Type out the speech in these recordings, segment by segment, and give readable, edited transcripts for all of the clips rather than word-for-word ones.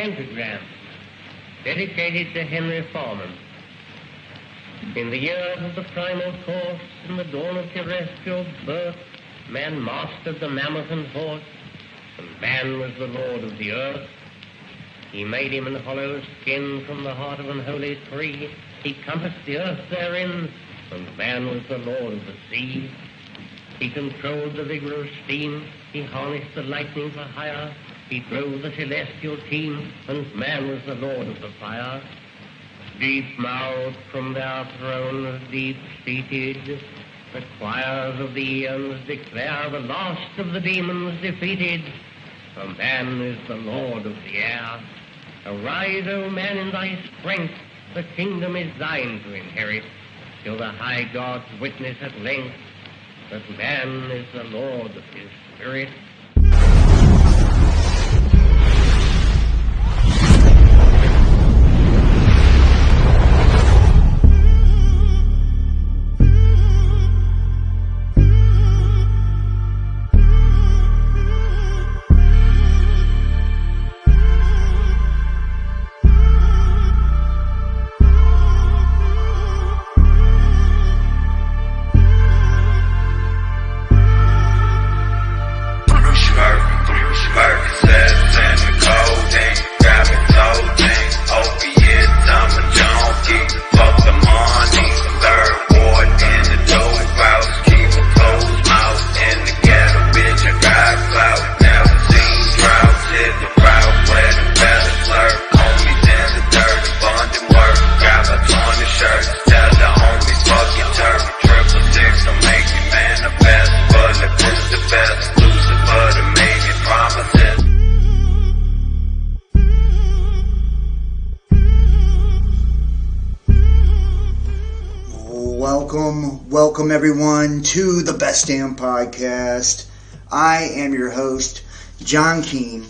pentagram dedicated to Henry Foreman. In the years of the primal course, in the dawn of terrestrial birth, man mastered the mammoth and horse, and man was the lord of the earth. He made him an hollow skin from the heart of an holy tree. He compassed the earth therein, and man was the lord of the sea. He controlled the vigor of steam. He harnessed the lightning for hire. He drove the celestial team, and man was the lord of the fire. Deep-mouthed from their thrones, deep-seated, the choirs of the eons declare the last of the demons defeated. For man is the lord of the air. Arise, O man, in thy strength. The kingdom is thine to inherit, till the high gods witness at length that man is the lord of his spirit. Welcome everyone to the Bestdamnpodcast. I am your host, John Keene.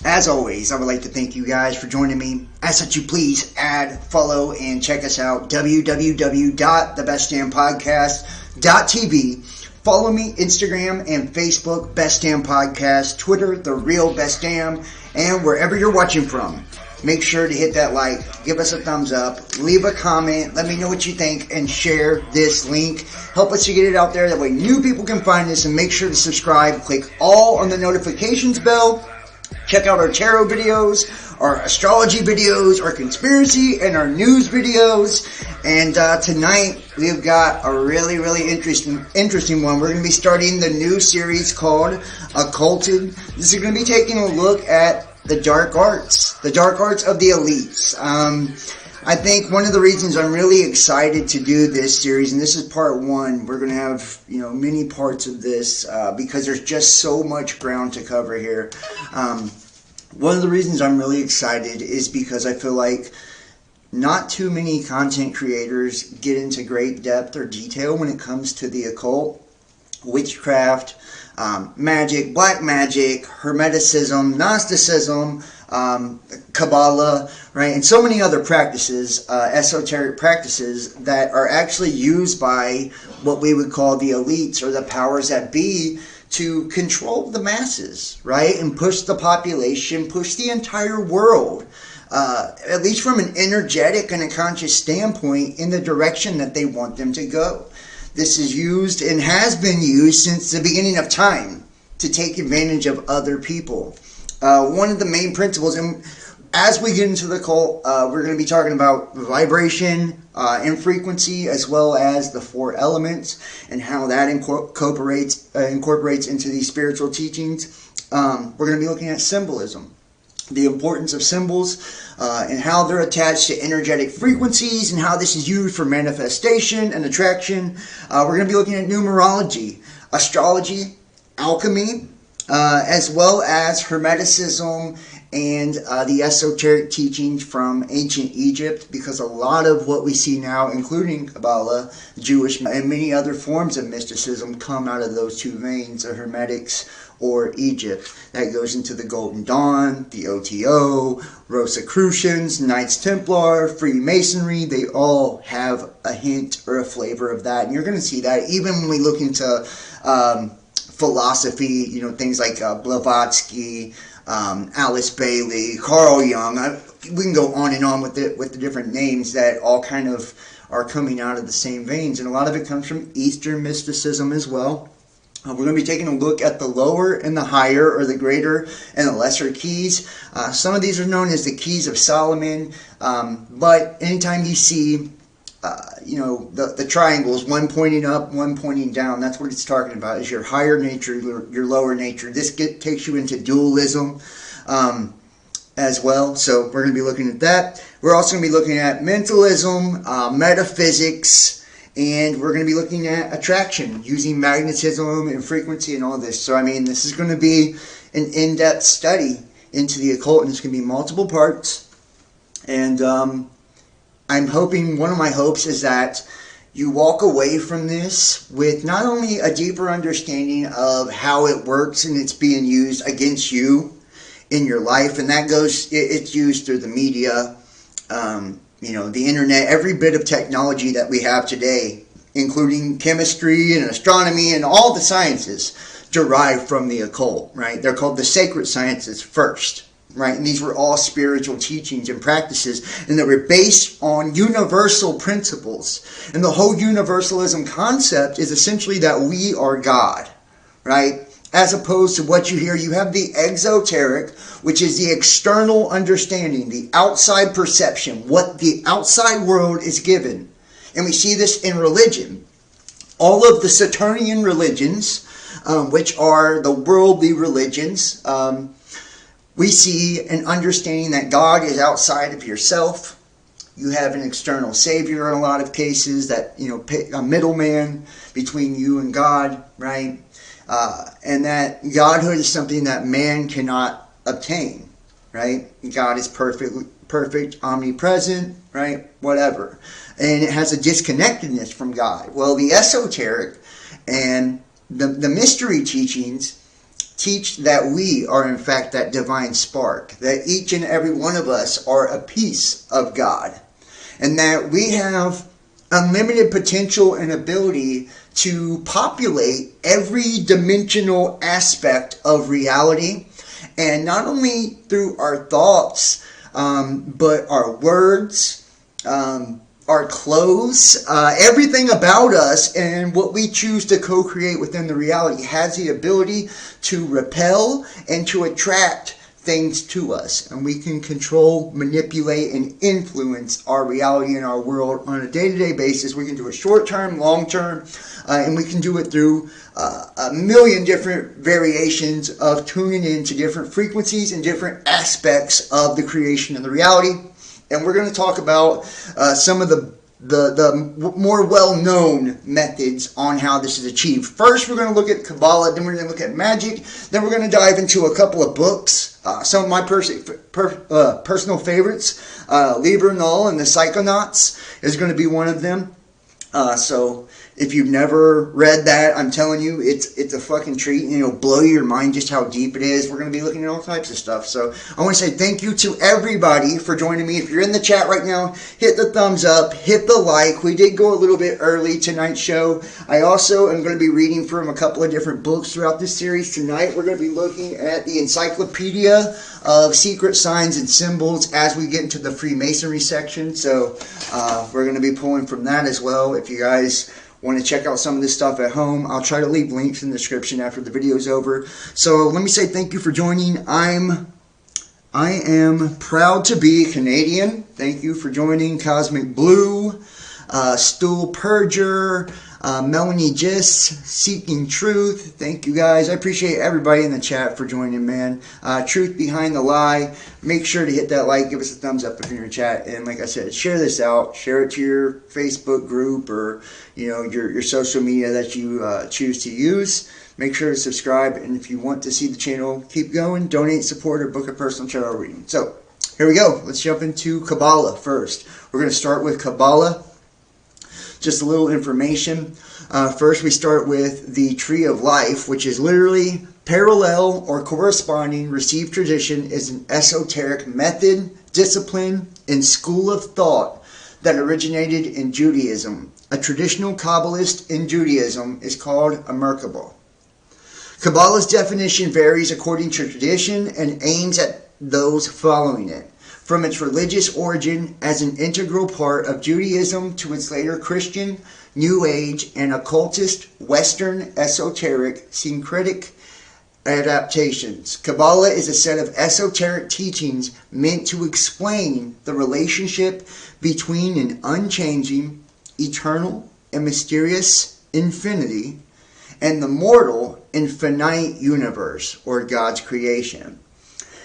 As always, I would like to thank you guys for joining me. As such, you please add, follow, and check us out, www.thebestdamnpodcast.tv. Follow me, Instagram and Facebook, Bestdamnpodcast, Twitter, The Real Bestdamn, and wherever you're watching from. Make sure to hit that like, give us a thumbs up, leave a comment, let me know what you think, and share this link. Help us to get it out there, that way new people can find us, and make sure to subscribe. Click all on the notifications bell. Check out our tarot videos, our astrology videos, our conspiracy, and our news videos. And tonight, we've got a really interesting one. We're going to be starting the new series called OCCULTED. This is going to be taking a look at the dark arts of the elites. I think one of the reasons I'm really excited to do this series, and this is part one, we're going to have, many parts of this, because there's just so much ground to cover here. One of the reasons I'm really excited is because I feel like not too many content creators get into great depth or detail when it comes to the occult, witchcraft, magic, black magic, hermeticism, Gnosticism, Kabbalah, right, and so many other practices, esoteric practices that are actually used by what we would call the elites or the powers that be to control the masses, right, and push the population, push the entire world, at least from an energetic and a conscious standpoint, in the direction that they want them to go. This is used and has been used since the beginning of time to take advantage of other people. One of the main principles, and as we get into the cult, we're going to be talking about vibration and frequency, as well as the four elements and how that incorporates into these spiritual teachings. We're going to be looking at symbolism, the importance of symbols, and how they're attached to energetic frequencies, and how this is used for manifestation and attraction. We're going to be looking at numerology, astrology, alchemy, as well as hermeticism and the esoteric teachings from ancient Egypt, because a lot of what we see now, including Kabbalah, Jewish, and many other forms of mysticism, come out of those two veins, the Hermetics or Egypt. That goes into the Golden Dawn, the OTO, Rosicrucians, Knights Templar, Freemasonry. They all have a hint or a flavor of that. And you're going to see that even when we look into philosophy, things like Blavatsky, Alice Bailey, Carl Jung. We can go on and on with the different names that all kind of are coming out of the same veins, and a lot of it comes from Eastern mysticism as well. We're going to be taking a look at the lower and the higher, or the greater and the lesser keys. Some of these are known as the keys of Solomon, but anytime you see the triangles, one pointing up, one pointing down, that's what it's talking about, is your higher nature, your lower nature. This takes you into dualism as well, so we're going to be looking at that. We're also going to be looking at mentalism, metaphysics, and we're going to be looking at attraction, using magnetism and frequency and all this. So, I mean, this is going to be an in-depth study into the occult, and it's going to be multiple parts. And I'm hoping, one of my hopes is that you walk away from this with not only a deeper understanding of how it works and it's being used against you in your life, and that goes, it's used through the media, the internet, every bit of technology that we have today, including chemistry and astronomy and all the sciences, derived from the occult, right? They're called the sacred sciences first, right? And these were all spiritual teachings and practices, and they were based on universal principles. And the whole universalism concept is essentially that we are God, right? As opposed to what you hear, you have the exoteric, which is the external understanding, the outside perception, what the outside world is given. And we see this in religion. All of the Saturnian religions, which are the worldly religions, we see an understanding that God is outside of yourself. You have an external savior in a lot of cases, that, a middleman between you and God, right? And that Godhood is something that man cannot obtain, right? God is perfect, omnipresent, right? Whatever. And it has a disconnectedness from God. Well, the esoteric and the mystery teachings teach that we are in fact that divine spark, that each and every one of us are a piece of God, and that we have unlimited potential and ability to populate every dimensional aspect of reality, and not only through our thoughts, but our words, our clothes, everything about us and what we choose to co-create within the reality has the ability to repel and to attract things to us. And we can control, manipulate, and influence our reality and our world on a day-to-day basis. We can do it short-term, long-term, and we can do it through a million different variations of tuning into different frequencies and different aspects of the creation and the reality. And we're going to talk about some of the more well-known methods on how this is achieved. First, we're going to look at Kabbalah, then we're going to look at magic, then we're going to dive into a couple of books. Some of my personal favorites, Liber Null and the Psychonauts is going to be one of them. So if you've never read that, I'm telling you, it's a fucking treat, and it'll blow your mind just how deep it is. We're going to be looking at all types of stuff. So I want to say thank you to everybody for joining me. If you're in the chat right now, hit the thumbs up, hit the like. We did go a little bit early tonight's show. I also am going to be reading from a couple of different books throughout this series. Tonight we're going to be looking at the Encyclopedia of Secret Signs and Symbols as we get into the Freemasonry section. So we're going to be pulling from that as well. If you guys want to check out some of this stuff at home, I'll try to leave links in the description after the video is over. So let me say thank you for joining. I am proud to be Canadian. Thank you for joining. Cosmic Blue, Stool Purger, Melanie Gist, Seeking Truth. Thank you guys. I appreciate everybody in the chat for joining, man. Truth Behind the Lie. Make sure to hit that like, give us a thumbs up if you're in the chat, and like I said, share this out. Share it to your Facebook group or your social media that you choose to use. Make sure to subscribe, and if you want to see the channel keep going, donate, support, or book a personal tarot reading. So here we go. Let's jump into Kabbalah first. We're going to start with Kabbalah. Just a little information. First, we start with the Tree of Life, which is literally parallel or corresponding received tradition, is an esoteric method, discipline, and school of thought that originated in Judaism. A traditional Kabbalist in Judaism is called a Merkabah. Kabbalah's definition varies according to tradition and aims at those following it. From its religious origin as an integral part of Judaism to its later Christian, New Age, and occultist, Western, esoteric, syncretic adaptations. Kabbalah is a set of esoteric teachings meant to explain the relationship between an unchanging, eternal, and mysterious infinity and the mortal and finite universe, or God's creation.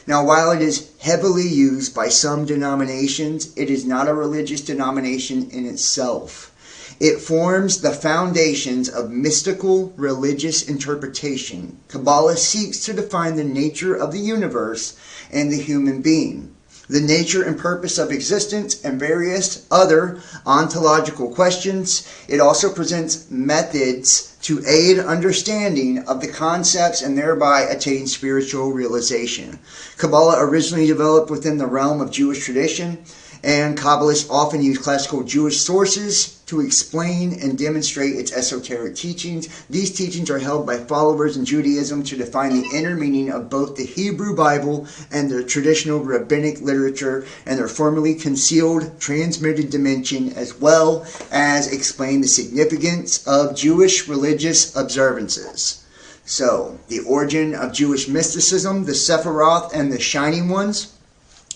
Now, while it is heavily used by some denominations, it is not a religious denomination in itself. It forms the foundations of mystical religious interpretation. Kabbalah seeks to define the nature of the universe and the human being, the nature and purpose of existence, and various other ontological questions. It also presents methods to aid understanding of the concepts and thereby attain spiritual realization. Kabbalah originally developed within the realm of Jewish tradition, and Kabbalists often use classical Jewish sources to explain and demonstrate its esoteric teachings. These teachings are held by followers in Judaism to define the inner meaning of both the Hebrew Bible and the traditional rabbinic literature and their formerly concealed transmitted dimension, as well as explain the significance of Jewish religious observances. So, the origin of Jewish mysticism, the Sephiroth and the Shining Ones.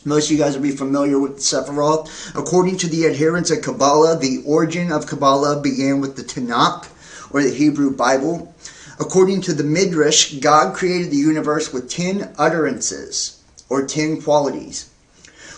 Most of you guys will be familiar with the Sephiroth. According to the adherents of Kabbalah, the origin of Kabbalah began with the Tanakh, or the Hebrew Bible. According to the Midrash, God created the universe with 10 utterances, or 10 qualities.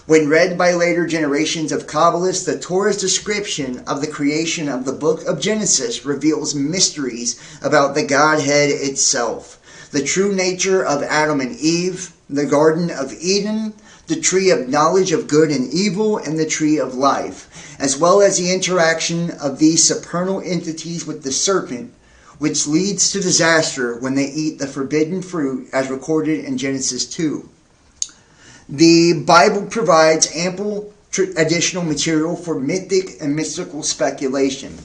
When read by later generations of Kabbalists, the Torah's description of the creation of the book of Genesis reveals mysteries about the Godhead itself, the true nature of Adam and Eve, the Garden of Eden, the tree of knowledge of good and evil, and the tree of life, as well as the interaction of these supernal entities with the serpent, which leads to disaster when they eat the forbidden fruit, as recorded in Genesis 2. The Bible provides ample additional material for mythic and mystical speculation.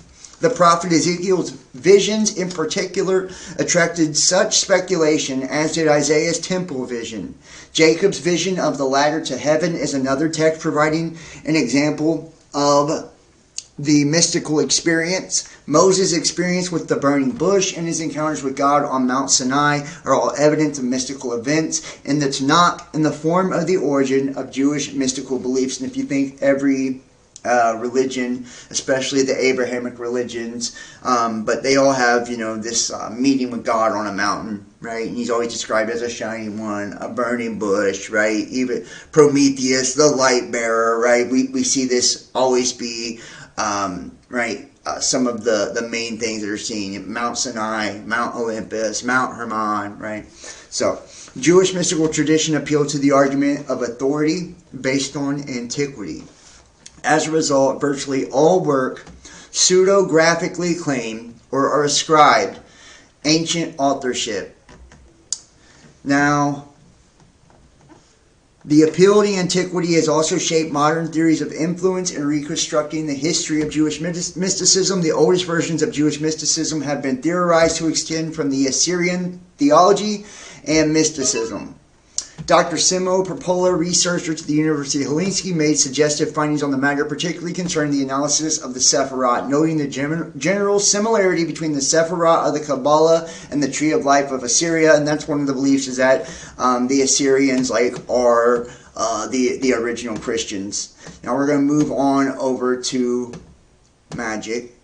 The prophet Ezekiel's visions in particular attracted such speculation, as did Isaiah's temple vision. Jacob's vision of the ladder to heaven is another text providing an example of the mystical experience. Moses' experience with the burning bush and his encounters with God on Mount Sinai are all evidence of mystical events in the Tanakh in the form of the origin of Jewish mystical beliefs. And if you think every religion, especially the Abrahamic religions, but they all have, this meeting with God on a mountain, right? And he's always described as a shining one, a burning bush, right? Even Prometheus, the light bearer, right? We see this always be, some of the main things that are seen: Mount Sinai, Mount Olympus, Mount Hermon, right? So, Jewish mystical tradition appealed to the argument of authority based on antiquity. As a result, virtually all work pseudographically claim or are ascribed ancient authorship. Now, the appeal to antiquity has also shaped modern theories of influence in reconstructing the history of Jewish mysticism. The oldest versions of Jewish mysticism have been theorized to extend from the Assyrian theology and mysticism. Dr. Simo Perpola, researcher to the University of Helsinki, made suggestive findings on the matter, particularly concerning the analysis of the Sephiroth, noting the general similarity between the Sephiroth of the Kabbalah and the Tree of Life of Assyria. And that's one of the beliefs, is that the Assyrians are the original Christians. Now we're going to move on over to magic.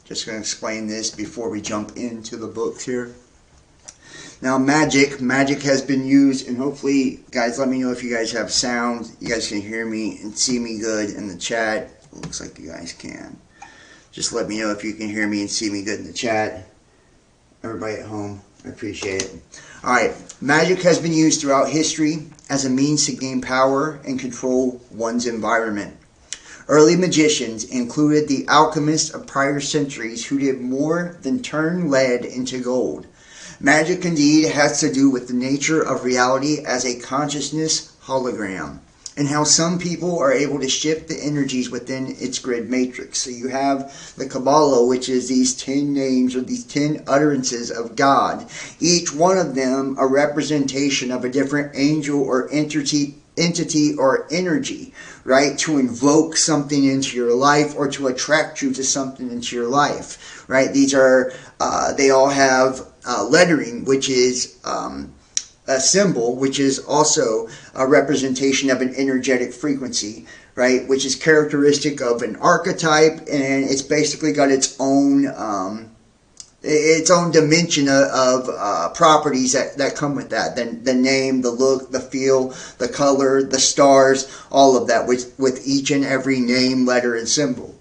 Just going to explain this before we jump into the books here. Now, magic has been used, and hopefully, guys, let me know if you guys have sound. You guys can hear me and see me good in the chat. It looks like you guys can. Just let me know if you can hear me and see me good in the chat. Everybody at home, I appreciate it. Alright, magic has been used throughout history as a means to gain power and control one's environment. Early magicians included the alchemists of prior centuries who did more than turn lead into gold. Magic indeed has to do with the nature of reality as a consciousness hologram. and how some people are able to shift the energies within its grid matrix. So you have the Kabbalah, which is these 10 names or these 10 utterances of God. Each one of them a representation of a different angel or entity or energy, right? To invoke something into your life or to attract you to something into your life, right? These are, they all have lettering, which is a symbol, which is also a representation of an energetic frequency, right? Which is characteristic of an archetype, and it's basically got its own dimension of properties that come with that. The name, the look, the feel, the color, the stars, all of that with each and every name, letter, and symbol.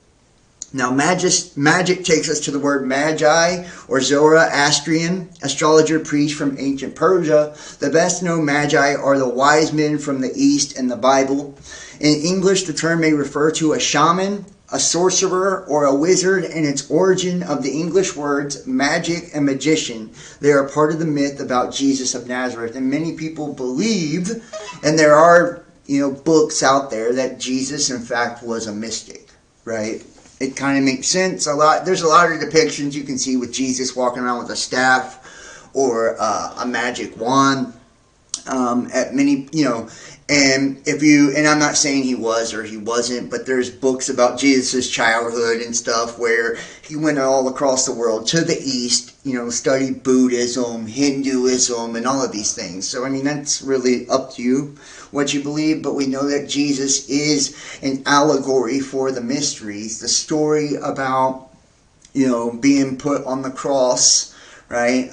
Now, magic takes us to the word magi, or Zoroastrian, astrologer priest from ancient Persia. The best known magi are the wise men from the East in the Bible. In English, the term may refer to a shaman, a sorcerer, or a wizard, and its origin of the English words magic and magician. They are part of the myth about Jesus of Nazareth. And many people believe, and there are books out there, that Jesus, in fact, was a mystic, right? It kind of makes sense. There's a lot of depictions you can see with Jesus walking around with a staff or a magic wand. At many, and I'm not saying he was or he wasn't, but there's books about Jesus' childhood and stuff where he went all across the world to the East, studied Buddhism, Hinduism, and all of these things. So, that's really up to you what you believe, but we know that Jesus is an allegory for the mysteries, the story about, being put on the cross, right?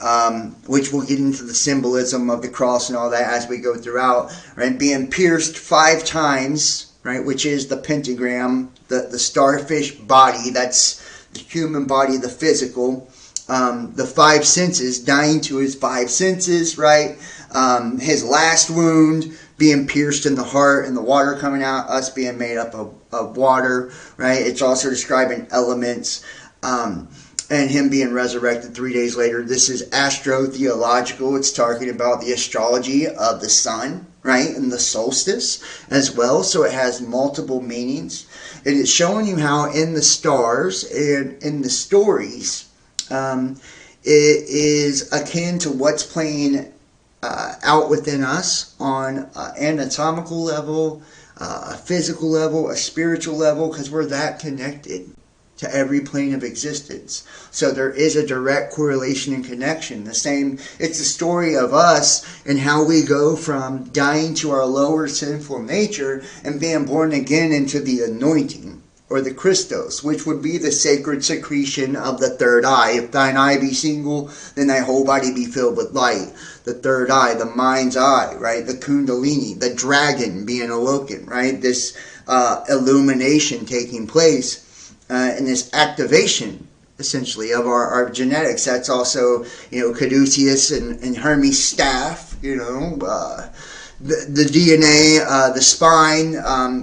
Which we'll get into the symbolism of the cross and all that as we go throughout, right? Being pierced 5 times, right? Which is the pentagram, the starfish body, that's the human body, the physical, the 5 senses, dying to his 5 senses, right? His last wound, being pierced in the heart and the water coming out, us being made up of water, right? It's also describing elements, and him being resurrected 3 days later. This is astro-theological. It's talking about the astrology of the sun, right? And the solstice as well. So it has multiple meanings. It is showing you how in the stars and in the stories, it is akin to what's playing out within us on an anatomical level, a physical level, a spiritual level, because we're that connected to every plane of existence. So there is a direct correlation and connection. It's the story of us and how we go from dying to our lower sinful nature and being born again into the anointing, or the Christos, which would be the sacred secretion of the third eye. If thine eye be single, then thy whole body be filled with light. The third eye, the mind's eye, right? The kundalini, the dragon being awoken, right? This illumination taking place, and this activation, essentially, of our genetics. That's also, Caduceus and Hermes' staff, the DNA, the spine,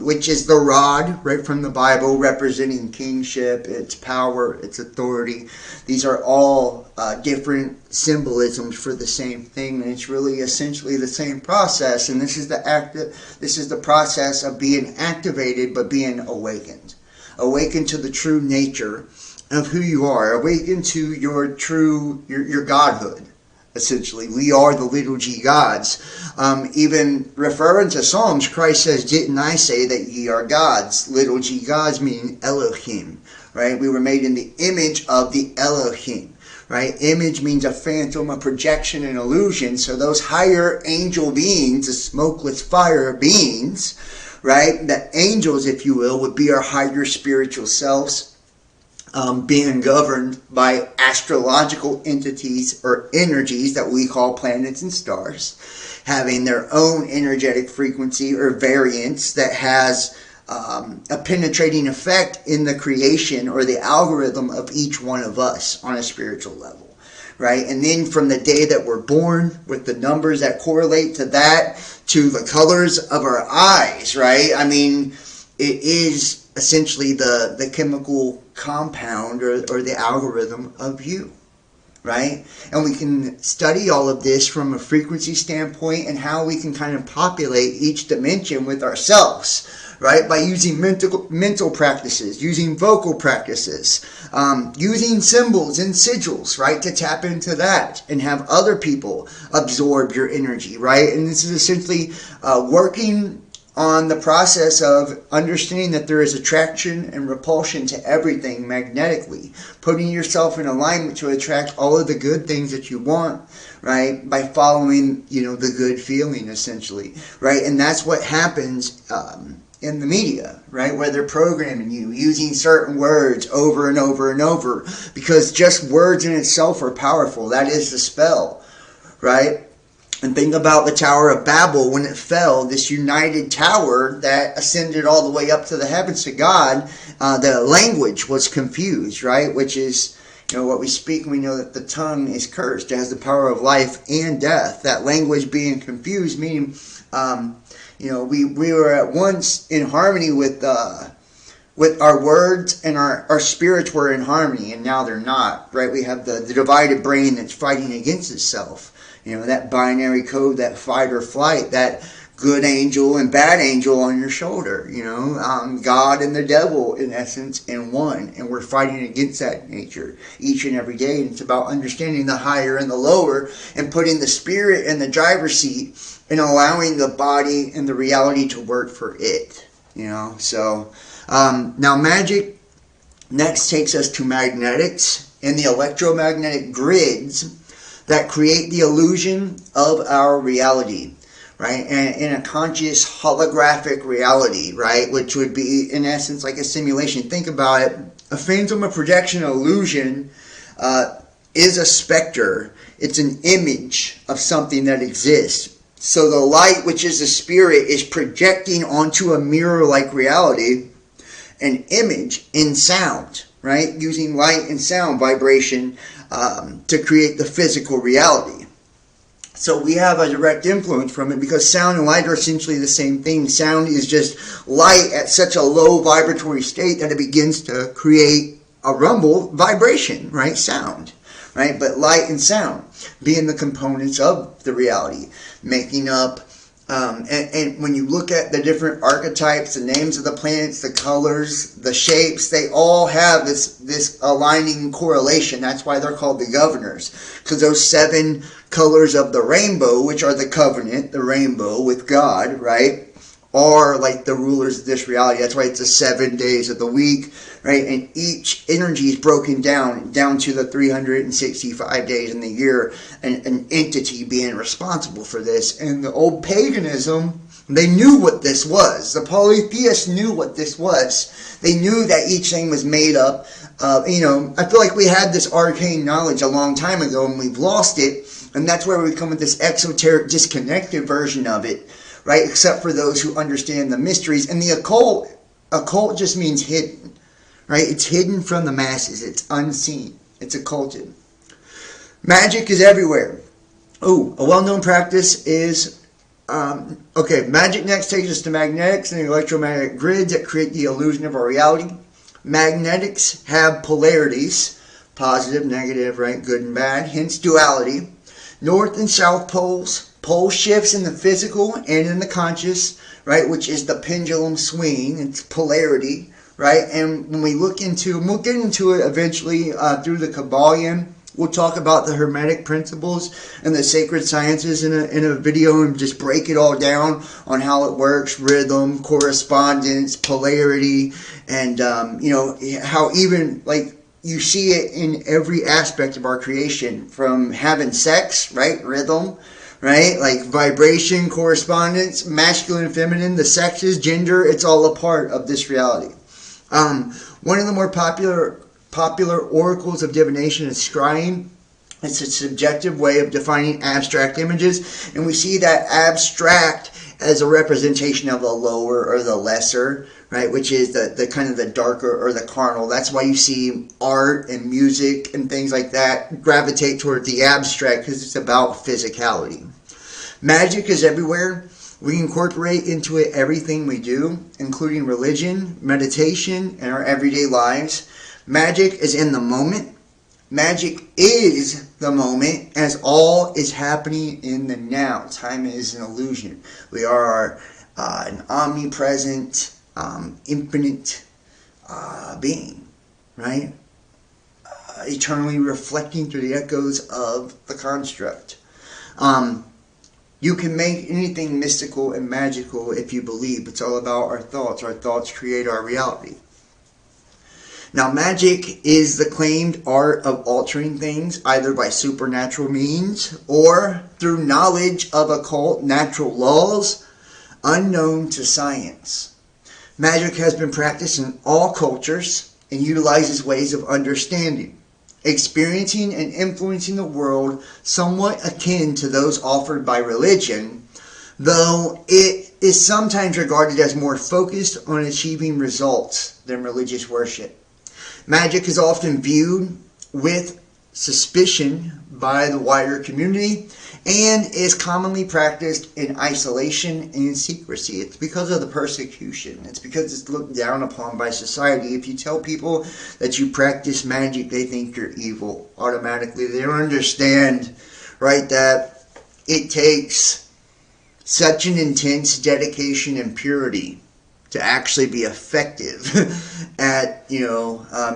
which is the rod, right from the Bible, representing kingship, its power, its authority. These are all different symbolisms for the same thing, and it's really essentially the same process. And this is the process of being activated, but being awakened to the true nature of who you are, awakened to your godhood. Essentially, we are the little g gods. Even referring to Psalms, Christ says, "Didn't I say that ye are gods?" Little g gods meaning Elohim, right? We were made in the image of the Elohim, right? Image means a phantom, a projection, an illusion. So those higher angel beings, the smokeless fire beings, right? The angels, if you will, would be our higher spiritual selves. Being governed by astrological entities or energies that we call planets and stars, having their own energetic frequency or variance that has a penetrating effect in the creation or the algorithm of each one of us on a spiritual level, right? And then from the day that we're born, with the numbers that correlate to that, to the colors of our eyes, right? It is essentially the chemical compound or the algorithm of you, right? And we can study all of this from a frequency standpoint and how we can kind of populate each dimension with ourselves, right? By using mental practices, using vocal practices, using symbols and sigils, right? To tap into that and have other people absorb your energy, right? And this is essentially working on the process of understanding that there is attraction and repulsion to everything magnetically, putting yourself in alignment to attract all of the good things that you want, right, by following, the good feeling, essentially, right? And that's what happens in the media, right, where they're programming you using certain words over and over and over, because just words in itself are powerful. That is the spell, right? And think about the Tower of Babel when it fell, this united tower that ascended all the way up to the heavens to God. The language was confused, right? Which is, what we speak, we know that the tongue is cursed. It has the power of life and death. That language being confused, meaning, we were at once in harmony with our words, and our spirits were in harmony, and now they're not, right? We have the divided brain that's fighting against itself. That binary code, that fight or flight, that good angel and bad angel on your shoulder, God and the devil, in essence, in one. And we're fighting against that nature each and every day. And it's about understanding the higher and the lower and putting the spirit in the driver's seat and allowing the body and the reality to work for it, So, now magic next takes us to magnetics and the electromagnetic grids that create the illusion of our reality, right? And in a conscious holographic reality, right? Which would be, in essence, like a simulation. Think about it. A phantom, a projection, illusion is a specter. It's an image of something that exists. So the light, which is the spirit, is projecting onto a mirror-like reality an image in sound, right? Using light and sound vibration to create the physical reality. So we have a direct influence from it because sound and light are essentially the same thing. Sound is just light at such a low vibratory state that it begins to create a rumble vibration, right? Sound, right? But light and sound being the components of the reality, making up and when you look at the different archetypes, the names of the planets, the colors, the shapes, they all have this aligning correlation. That's why they're called the governors. Because those 7 colors of the rainbow, which are the covenant, the rainbow with God, right, are like the rulers of this reality. That's why it's the 7 days of the week, right? And each energy is broken down to the 365 days in the year, and an entity being responsible for this. And the old paganism, they knew what this was. The polytheists knew what this was. They knew that each thing was made up. I feel like we had this arcane knowledge a long time ago, and we've lost it. And that's where we come with this exoteric, disconnected version of it, right? Except for those who understand the mysteries. And the occult just means hidden, right? It's hidden from the masses. It's unseen. It's occulted. Magic is everywhere. Oh, a well-known practice is, magic next takes us to magnetics and the electromagnetic grids that create the illusion of our reality. Magnetics have polarities, positive, negative, right, good and bad, hence duality. North and south poles. Pole shifts in the physical and in the conscious, right, which is the pendulum swing. It's polarity, right? And when we look into, and we'll get into it eventually through the Kabbalion, we'll talk about the Hermetic principles and the sacred sciences in a video and just break it all down on how it works, rhythm, correspondence, polarity, and, how even, like, you see it in every aspect of our creation, from having sex, right, rhythm, right? Like vibration, correspondence, masculine and feminine, the sexes, gender, it's all a part of this reality. One of the more popular oracles of divination is scrying. It's a subjective way of defining abstract images. And we see that abstract as a representation of the lower or the lesser, right? Which is the kind of the darker or the carnal. That's why you see art and music and things like that gravitate toward the abstract, because it's about physicality. Magic is everywhere. We incorporate into it everything we do, including religion, meditation, and our everyday lives. Magic is in the moment. Magic is the moment, as all is happening in the now. Time is an illusion. We are an omnipresent, infinite being, right? Eternally reflecting through the echoes of the construct. You can make anything mystical and magical if you believe. It's all about our thoughts. Our thoughts create our reality. Now, magic is the claimed art of altering things, either by supernatural means or through knowledge of occult natural laws unknown to science. Magic has been practiced in all cultures and utilizes ways of understanding, experiencing, and influencing the world somewhat akin to those offered by religion, though it is sometimes regarded as more focused on achieving results than religious worship. Magic is often viewed with suspicion by the wider community and is commonly practiced in isolation and in secrecy. It's because of the persecution. It's because it's looked down upon by society. If you tell people that you practice magic, they think you're evil automatically. They don't understand, right, that it takes such an intense dedication and purity to actually be effective at,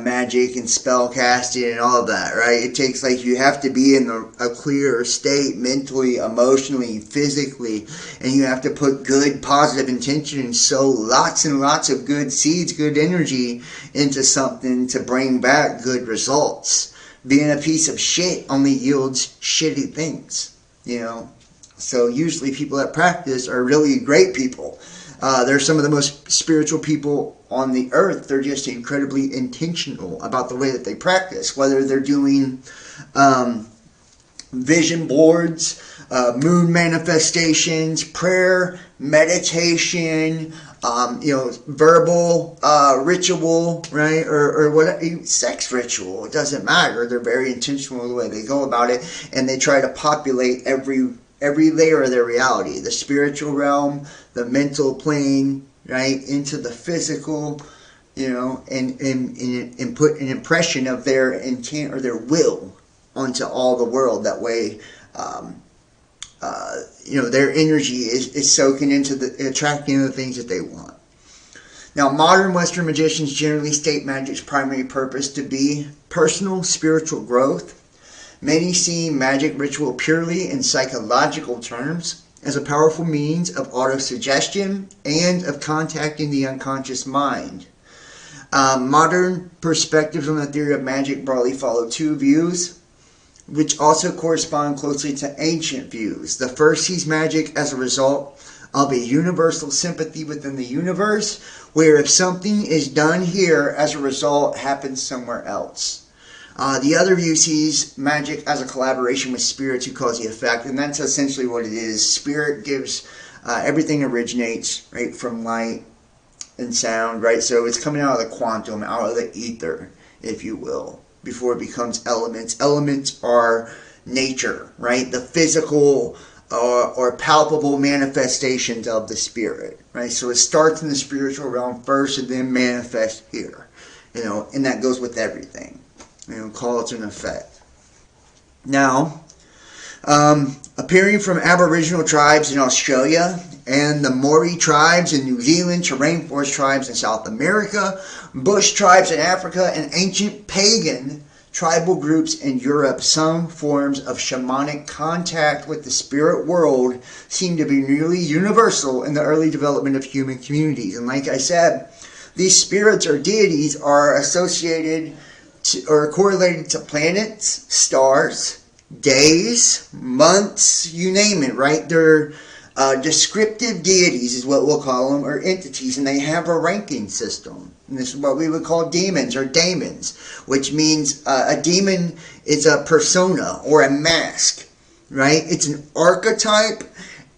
magic and spell casting and all of that, right? It takes, you have to be in a clear state mentally, emotionally, physically, and you have to put good, positive intention and sow lots and lots of good seeds, good energy into something to bring back good results. Being a piece of shit only yields shitty things, So usually people that practice are really great people. They're some of the most spiritual people on the earth. They're just incredibly intentional about the way that they practice, whether they're doing vision boards, moon manifestations, prayer, meditation, verbal ritual, right, or what, sex ritual. It doesn't matter. They're very intentional in the way they go about it, and they try to populate every layer of their reality, the spiritual realm, the mental plane, right, into the physical, and put an impression of their intent or their will onto all the world. That way, their energy is soaking into attracting the things that they want. Now, modern Western magicians generally state magic's primary purpose to be personal spiritual growth. Many see magic ritual purely in psychological terms as a powerful means of autosuggestion and of contacting the unconscious mind. Modern perspectives on the theory of magic broadly follow two views, which also correspond closely to ancient views. The first sees magic as a result of a universal sympathy within the universe, where if something is done here, as a result, happens somewhere else. The other view sees magic as a collaboration with spirits who cause the effect, and that's essentially what it is. Spirit gives, everything originates, right, from light and sound, right? So it's coming out of the quantum, out of the ether, if you will, before it becomes elements. Elements are nature, right? The physical or palpable manifestations of the spirit, right? So it starts in the spiritual realm first and then manifests here, and that goes with everything. Cause and effect. Now, appearing from Aboriginal tribes in Australia and the Maori tribes in New Zealand to rainforest tribes in South America, bush tribes in Africa, and ancient pagan tribal groups in Europe, some forms of shamanic contact with the spirit world seem to be nearly universal in the early development of human communities. And like I said, these spirits or deities are associated or correlated to planets, stars, days, months, you name it, right? They're descriptive deities is what we'll call them, or entities, and they have a ranking system. And this is what we would call demons or daemons, which means a demon is a persona or a mask, right? It's an archetype,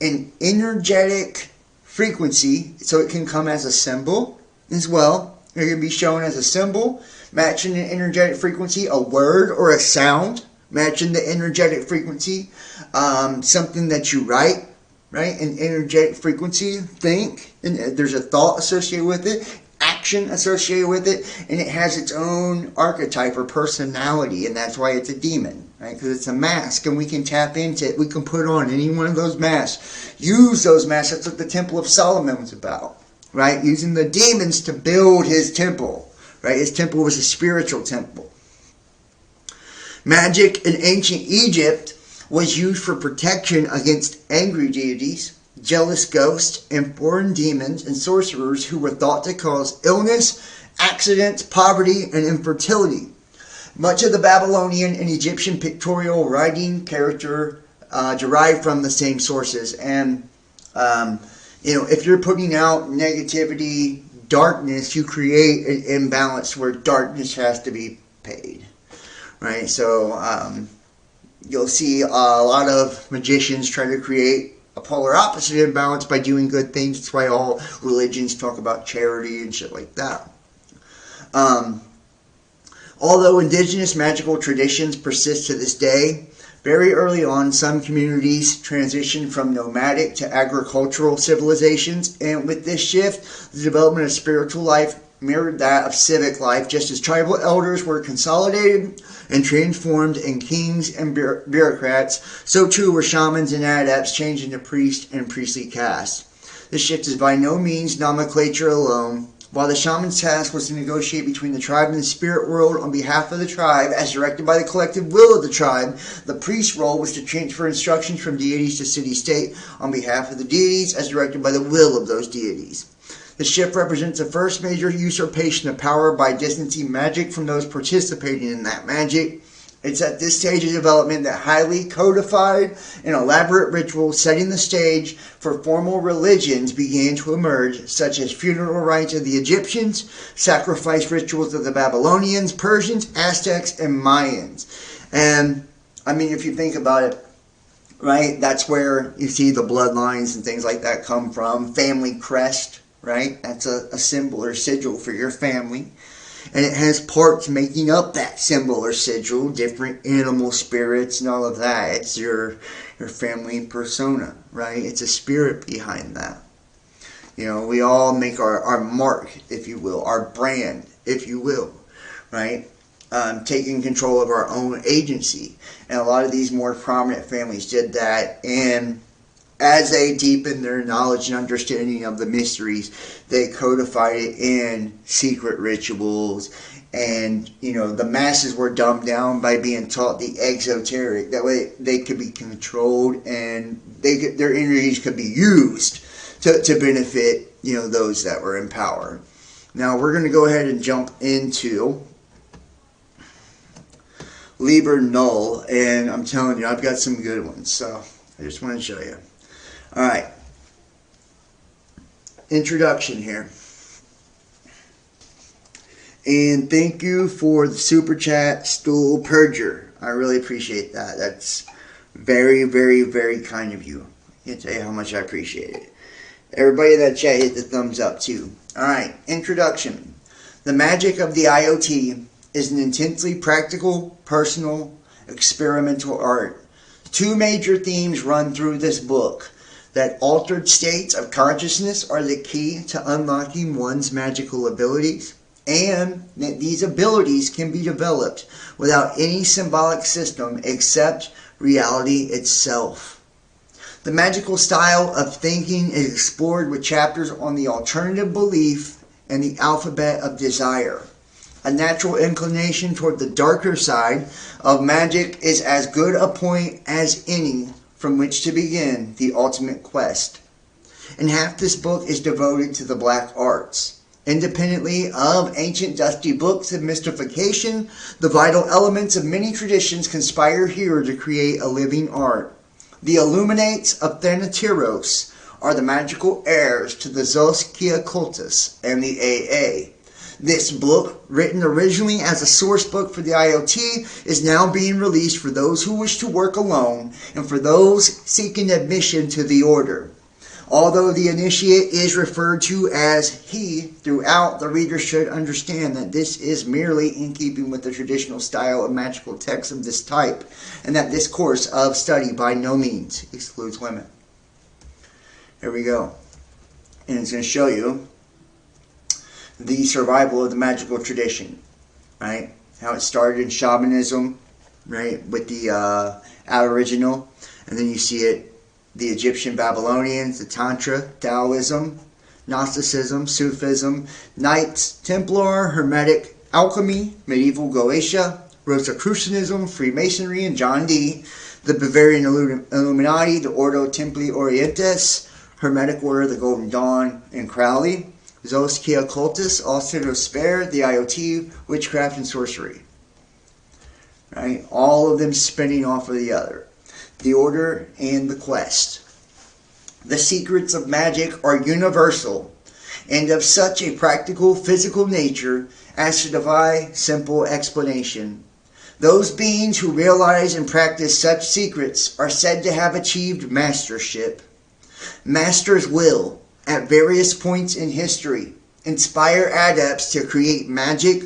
an energetic frequency, so it can come as a symbol as well. It can be shown as a symbol, matching an energetic frequency, a word or a sound, matching the energetic frequency, something that you write, right? An energetic frequency, think, and there's a thought associated with it. action associated with it, and it has its own archetype or personality, and that's why it's a demon, right? Because it's a mask, and we can tap into it. We can put on any one of those masks, use those masks. That's what the Temple of Solomon was about, right? Using the demons to build his temple, right? His temple was a spiritual temple. Magic in ancient Egypt was used for protection against angry deities, jealous ghosts, and foreign demons and sorcerers who were thought to cause illness, accidents, poverty, and infertility. Much of the Babylonian and Egyptian pictorial writing character derived from the same sources. And, if you're putting out negativity, darkness, you create an imbalance where darkness has to be paid, right? So you'll see a lot of magicians try to create a polar opposite imbalance by doing good things. That's why all religions talk about charity and shit like that. Although indigenous magical traditions persist to this day, very early on, some communities transitioned from nomadic to agricultural civilizations, and with this shift, the development of spiritual life mirrored that of civic life, just as tribal elders were consolidated and transformed in kings and bureaucrats, so too were shamans and adepts changed into priests and priestly castes. This shift is by no means nomenclature alone. While the shaman's task was to negotiate between the tribe and the spirit world on behalf of the tribe, as directed by the collective will of the tribe, the priest's role was to transfer instructions from deities to city-state on behalf of the deities, as directed by the will of those deities. The shift represents the first major usurpation of power by distancing magic from those participating in that magic. It's at this stage of development that highly codified and elaborate rituals setting the stage for formal religions began to emerge, such as funeral rites of the Egyptians, sacrifice rituals of the Babylonians, Persians, Aztecs, and Mayans. And, if you think about it, right, that's where you see the bloodlines and things like that come from. Family crest, right? That's a symbol or sigil for your family. And it has parts making up that symbol or sigil, different animal spirits and all of that. It's your family persona, right? It's a spirit behind that. We all make our mark, if you will, our brand, if you will, right? Taking control of our own agency. And a lot of these more prominent families did that, and as they deepened their knowledge and understanding of the mysteries, they codified it in secret rituals. And, the masses were dumbed down by being taught the esoteric. That way they could be controlled and their energies could be used to benefit, those that were in power. Now we're going to go ahead and jump into Liber Null. And I'm telling you, I've got some good ones. So I just want to show you. Alright, introduction here. And thank you for the super chat, Stool Purger. I really appreciate that. That's very, very, very kind of you. I can't tell you how much I appreciate it. Everybody in that chat hit the thumbs up too. Alright, introduction. The magic of the IoT is an intensely practical, personal, experimental art. Two major themes run through this book. That altered states of consciousness are the key to unlocking one's magical abilities, and that these abilities can be developed without any symbolic system except reality itself. The magical style of thinking is explored with chapters on the alternative belief and the alphabet of desire. A natural inclination toward the darker side of magic is as good a point as any from which to begin the ultimate quest. And half this book is devoted to the black arts. Independently of ancient dusty books of mystification, the vital elements of many traditions conspire here to create a living art. The Illuminates of Thanateros are the magical heirs to the OCCULTED and the AA. This book, written originally as a source book for the IoT, is now being released for those who wish to work alone and for those seeking admission to the order. Although the initiate is referred to as he throughout, the reader should understand that this is merely in keeping with the traditional style of magical texts of this type, and that this course of study by no means excludes women. Here we go. And it's going to show you the survival of the magical tradition, right? How it started in shamanism, right, with the Aboriginal, and then you see it, the Egyptian Babylonians, the Tantra, Taoism, Gnosticism, Sufism, Knights Templar, Hermetic, Alchemy, Medieval Goetia, Rosicrucianism, Freemasonry, and John Dee, the Bavarian Illuminati, the Ordo Templi Orientis, Hermetic Order, the Golden Dawn, and Crowley, OCCULTED, All Spare, the IoT, witchcraft, and sorcery. Right? All of them spinning off of the other. The order and the quest. The secrets of magic are universal and of such a practical, physical nature as to defy simple explanation. Those beings who realize and practice such secrets are said to have achieved mastership. Masters will, at various points in history, inspire adepts to create magic,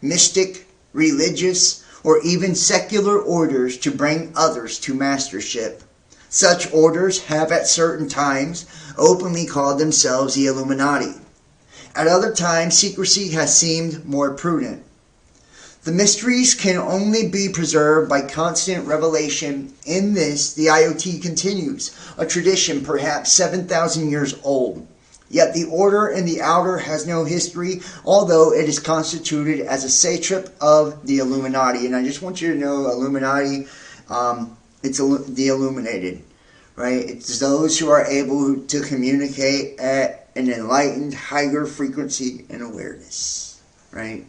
mystic, religious, or even secular orders to bring others to mastership. Such orders have at certain times openly called themselves the Illuminati. At other times, secrecy has seemed more prudent. The mysteries can only be preserved by constant revelation. In this, the IoT continues, a tradition perhaps 7,000 years old. Yet the order in the outer has no history, although it is constituted as a satrap of the Illuminati. And I just want you to know, Illuminati, it's the illuminated, right? It's those who are able to communicate at an enlightened, higher frequency and awareness, right?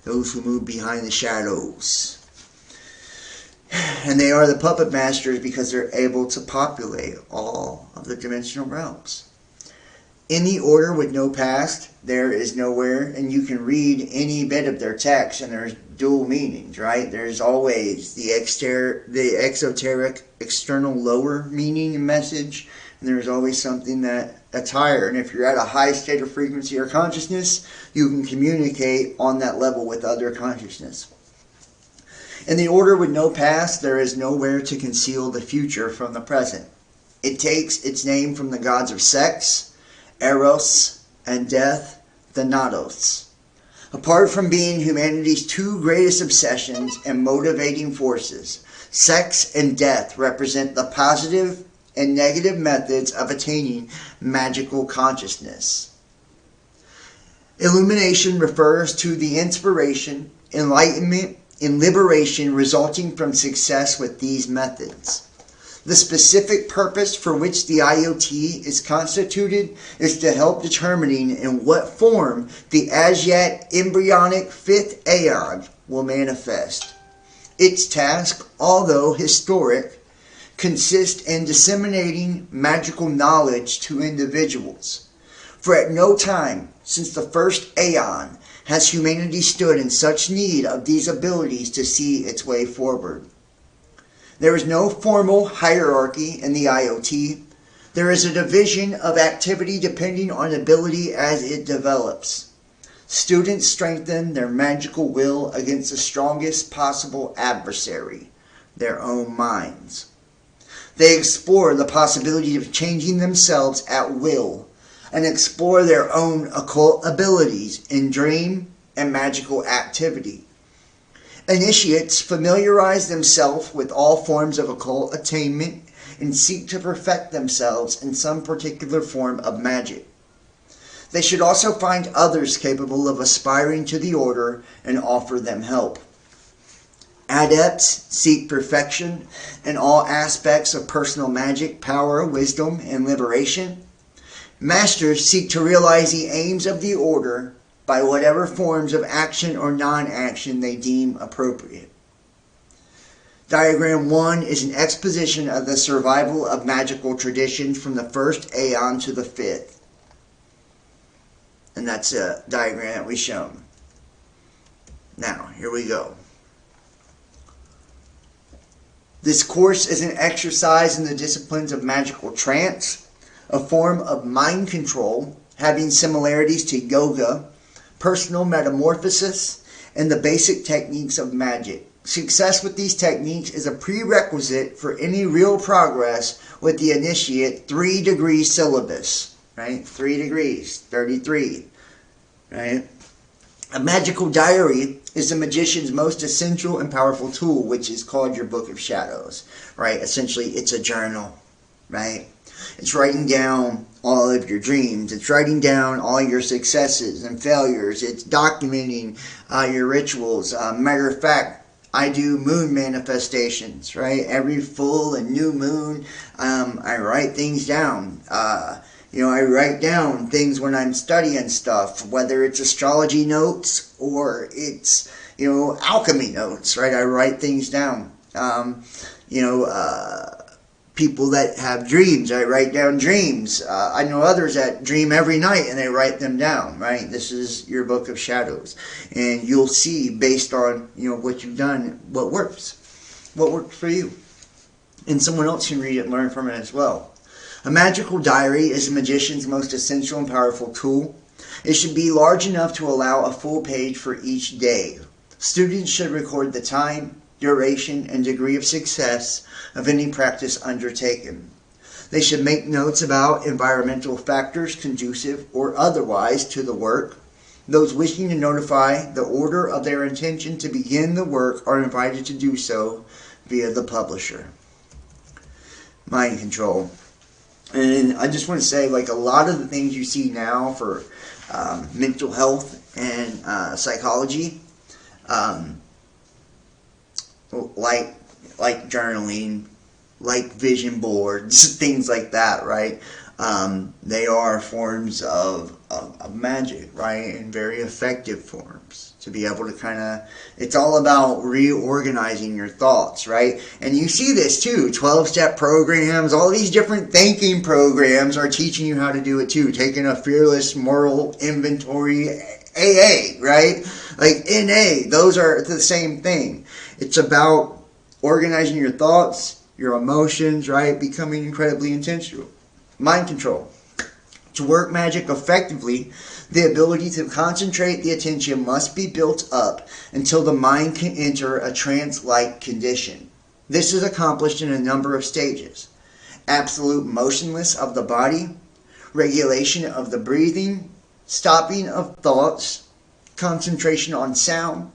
Those who move behind the shadows. And they are the puppet masters because they're able to populate all of the dimensional realms. In the order with no past, there is nowhere, and you can read any bit of their text, and there's dual meanings, right? There's always the exoteric, external lower meaning and message, and there's always something that's higher. And if you're at a high state of frequency or consciousness, you can communicate on that level with other consciousness. In the order with no past, there is nowhere to conceal the future from the present. It takes its name from the gods of sex, Eros, and death, Thanatos. Apart from being humanity's two greatest obsessions and motivating forces, sex and death represent the positive and negative methods of attaining magical consciousness. Illumination refers to the inspiration, enlightenment, and liberation resulting from success with these methods. The specific purpose for which the IoT is constituted is to help determining in what form the as yet embryonic fifth aeon will manifest. Its task, although historic, consists in disseminating magical knowledge to individuals. For at no time since the first aeon has humanity stood in such need of these abilities to see its way forward. There is no formal hierarchy in the IoT. There is a division of activity depending on ability as it develops. Students strengthen their magical will against the strongest possible adversary, their own minds. They explore the possibility of changing themselves at will and explore their own occult abilities in dream and magical activity. Initiates familiarize themselves with all forms of occult attainment and seek to perfect themselves in some particular form of magic. They should also find others capable of aspiring to the order and offer them help. Adepts seek perfection in all aspects of personal magic, power, wisdom, and liberation. Masters seek to realize the aims of the order by whatever forms of action or non-action they deem appropriate. Diagram 1 is an exposition of the survival of magical traditions from the first aeon to the fifth. And that's a diagram that we've shown. Now, here we go. This course is an exercise in the disciplines of magical trance, a form of mind control having similarities to yoga, personal metamorphosis, and the basic techniques of magic. Success with these techniques is a prerequisite for any real progress with the initiate 3-degree syllabus, right? 3 degrees, 33. right? A magical diary is the magician's most essential and powerful tool, which is called your Book of Shadows, right? Essentially, it's a journal, right? It's writing down all of your dreams. It's writing down all your successes and failures. It's documenting your rituals. Matter of fact, I do moon manifestations, right? Every full and new moon, I write things down. I write down things when I'm studying stuff, whether it's astrology notes or it's, alchemy notes, right? I write things down. People that have dreams, I write down dreams. I know others that dream every night and they write them down, right? This is your Book of Shadows. And you'll see, based on, what you've done, what works for you. And someone else can read it and learn from it as well. A magical diary is a magician's most essential and powerful tool. It should be large enough to allow a full page for each day. Students should record the time, duration, and degree of success of any practice undertaken. They should make notes about environmental factors conducive or otherwise to the work. Those wishing to notify the order of their intention to begin the work are invited to do so via the publisher. Mind control. And I just want to say, a lot of the things you see now for mental health and psychology, like journaling, like vision boards, things like that, right? They are forms of magic, right? And very effective forms to be able to it's all about reorganizing your thoughts, right? And you see this too, 12-step programs, all these different thinking programs are teaching you how to do it too. Taking a fearless moral inventory, AA, right? Like NA, those are the same thing. It's about organizing your thoughts, your emotions, right? Becoming incredibly intentional. Mind control. To work magic effectively, the ability to concentrate the attention must be built up until the mind can enter a trance-like condition. This is accomplished in a number of stages. Absolute motionless of the body, regulation of the breathing, stopping of thoughts, concentration on sound,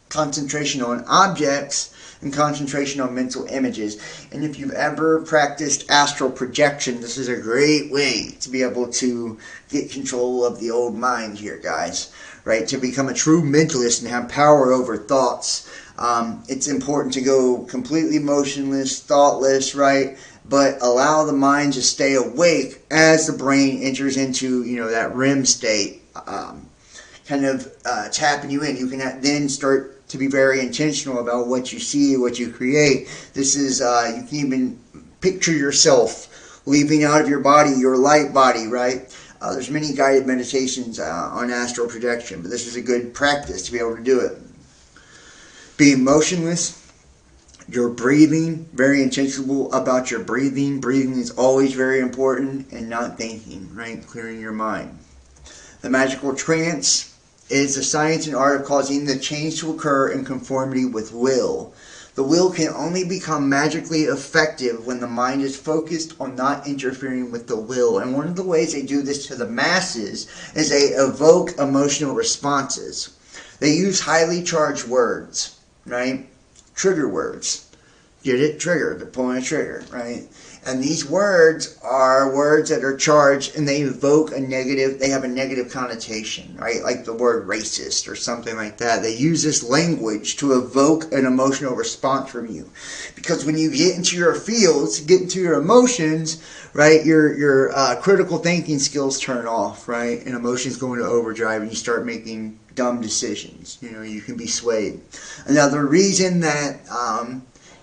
concentration on objects, and concentration on mental images. And if you've ever practiced astral projection, this is a great way to be able to get control of the old mind here, guys, right? To become a true mentalist and have power over thoughts. It's important to go completely motionless, thoughtless, right? But allow the mind to stay awake as the brain enters into, that REM state, tapping you in. You can then start to be very intentional about what you see, what you create. This is, you can even picture yourself leaving out of your body, your light body, right? There's many guided meditations on astral projection, but this is a good practice to be able to do it. Being motionless, your breathing, very intentional about your breathing. Breathing is always very important, and not thinking, right? Clearing your mind. The magical trance is the science and art of causing the change to occur in conformity with will. The will can only become magically effective when the mind is focused on not interfering with the will. And one of the ways they do this to the masses is they evoke emotional responses. They use highly charged words, right? Trigger words. Get it? Trigger. They're pulling a trigger, right? And these words are words that are charged and they evoke they have a negative connotation, right? Like the word racist or something like that. They use this language to evoke an emotional response from you. Because when you get into your feels, get into your emotions, right, your critical thinking skills turn off, right? And emotions go into overdrive and you start making dumb decisions. You can be swayed. Another reason that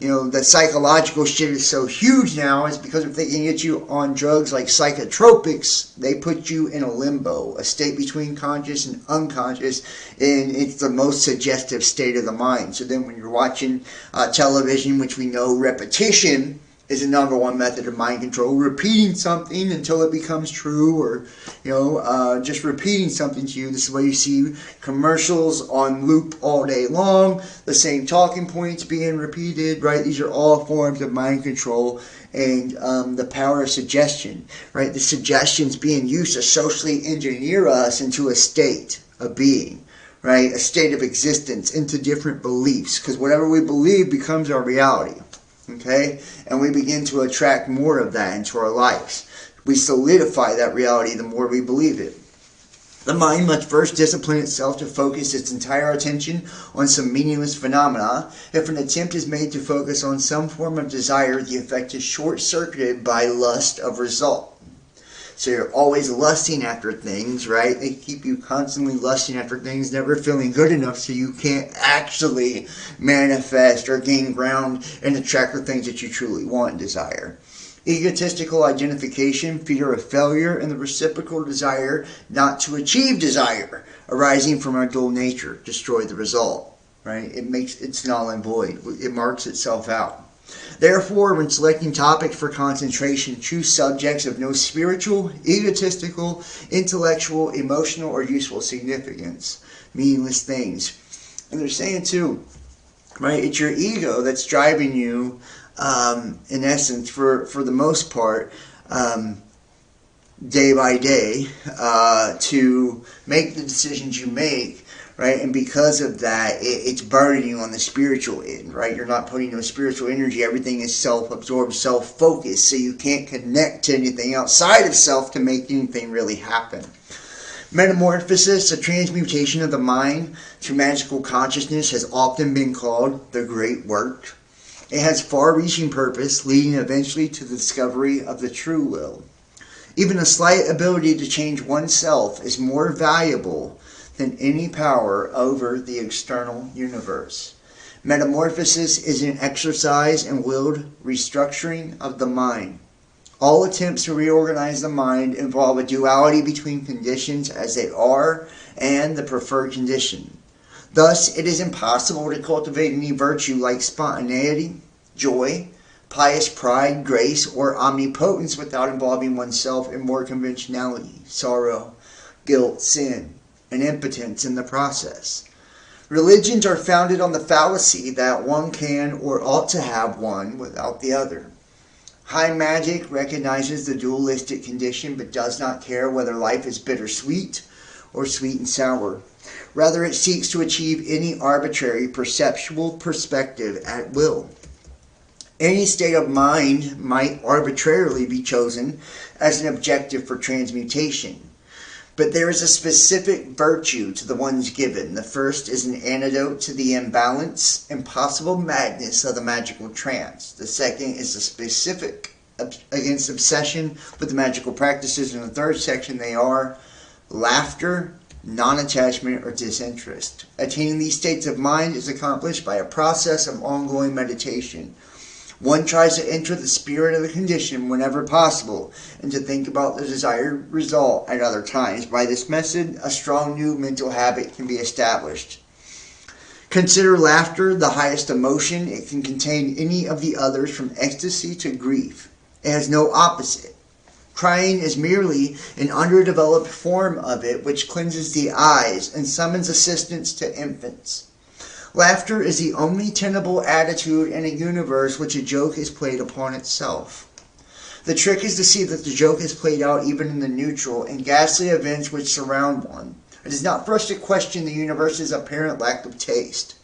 the psychological shit is so huge now is because if they can get you on drugs like psychotropics, they put you in a limbo, a state between conscious and unconscious, and it's the most suggestive state of the mind. So then when you're watching television, which we know repetition is the number one method of mind control, repeating something until it becomes true, or just repeating something to you. This is why you see commercials on loop all day long, the same talking points being repeated, right? These are all forms of mind control and the power of suggestion, right? The suggestions being used to socially engineer us into a state of being, right? A state of existence into different beliefs, because whatever we believe becomes our reality, okay? And we begin to attract more of that into our lives. We solidify that reality the more we believe it. The mind must first discipline itself to focus its entire attention on some meaningless phenomena. If an attempt is made to focus on some form of desire, the effect is short-circuited by lust of result. So you're always lusting after things, right? They keep you constantly lusting after things, never feeling good enough so you can't actually manifest or gain ground and attract the things that you truly want and desire. Egotistical identification, fear of failure, and the reciprocal desire not to achieve desire arising from our dual nature destroy the result, right? It's null and void. It marks itself out. Therefore, when selecting topics for concentration, choose subjects of no spiritual, egotistical, intellectual, emotional, or useful significance. Meaningless things. And they're saying too, right, it's your ego that's driving you, in essence, for the most part, day by day, to make the decisions you make, right? And because of that, it's burdening you on the spiritual end, right? You're not putting no spiritual energy. Everything is self-absorbed, self-focused, so you can't connect to anything outside of self to make anything really happen. Metamorphosis, a transmutation of the mind to magical consciousness, has often been called the great work. It has far-reaching purpose, leading eventually to the discovery of the true will. Even a slight ability to change oneself is more valuable than any power over the external universe. Metamorphosis is an exercise in willed restructuring of the mind. All attempts to reorganize the mind involve a duality between conditions as they are and the preferred condition. Thus, it is impossible to cultivate any virtue like spontaneity, joy, pious pride, grace, or omnipotence without involving oneself in more conventionality, sorrow, guilt, sin, and impotence in the process. Religions are founded on the fallacy that one can or ought to have one without the other. High magic recognizes the dualistic condition but does not care whether life is bittersweet or sweet and sour. Rather, it seeks to achieve any arbitrary perceptual perspective at will. Any state of mind might arbitrarily be chosen as an objective for transmutation. But there is a specific virtue to the ones given. The first is an antidote to the imbalance and possible madness of the magical trance. The second is a specific against obsession with the magical practices. In the third section, they are laughter, non-attachment, or disinterest. Attaining these states of mind is accomplished by a process of ongoing meditation. One tries to enter the spirit of the condition whenever possible and to think about the desired result at other times. By this method, a strong new mental habit can be established. Consider laughter the highest emotion. It can contain any of the others from ecstasy to grief. It has no opposite. Crying is merely an underdeveloped form of it which cleanses the eyes and summons assistance to infants. Laughter is the only tenable attitude in a universe which a joke is played upon itself. The trick is to see that the joke is played out even in the neutral and ghastly events which surround one. It is not for us to question the universe's apparent lack of taste.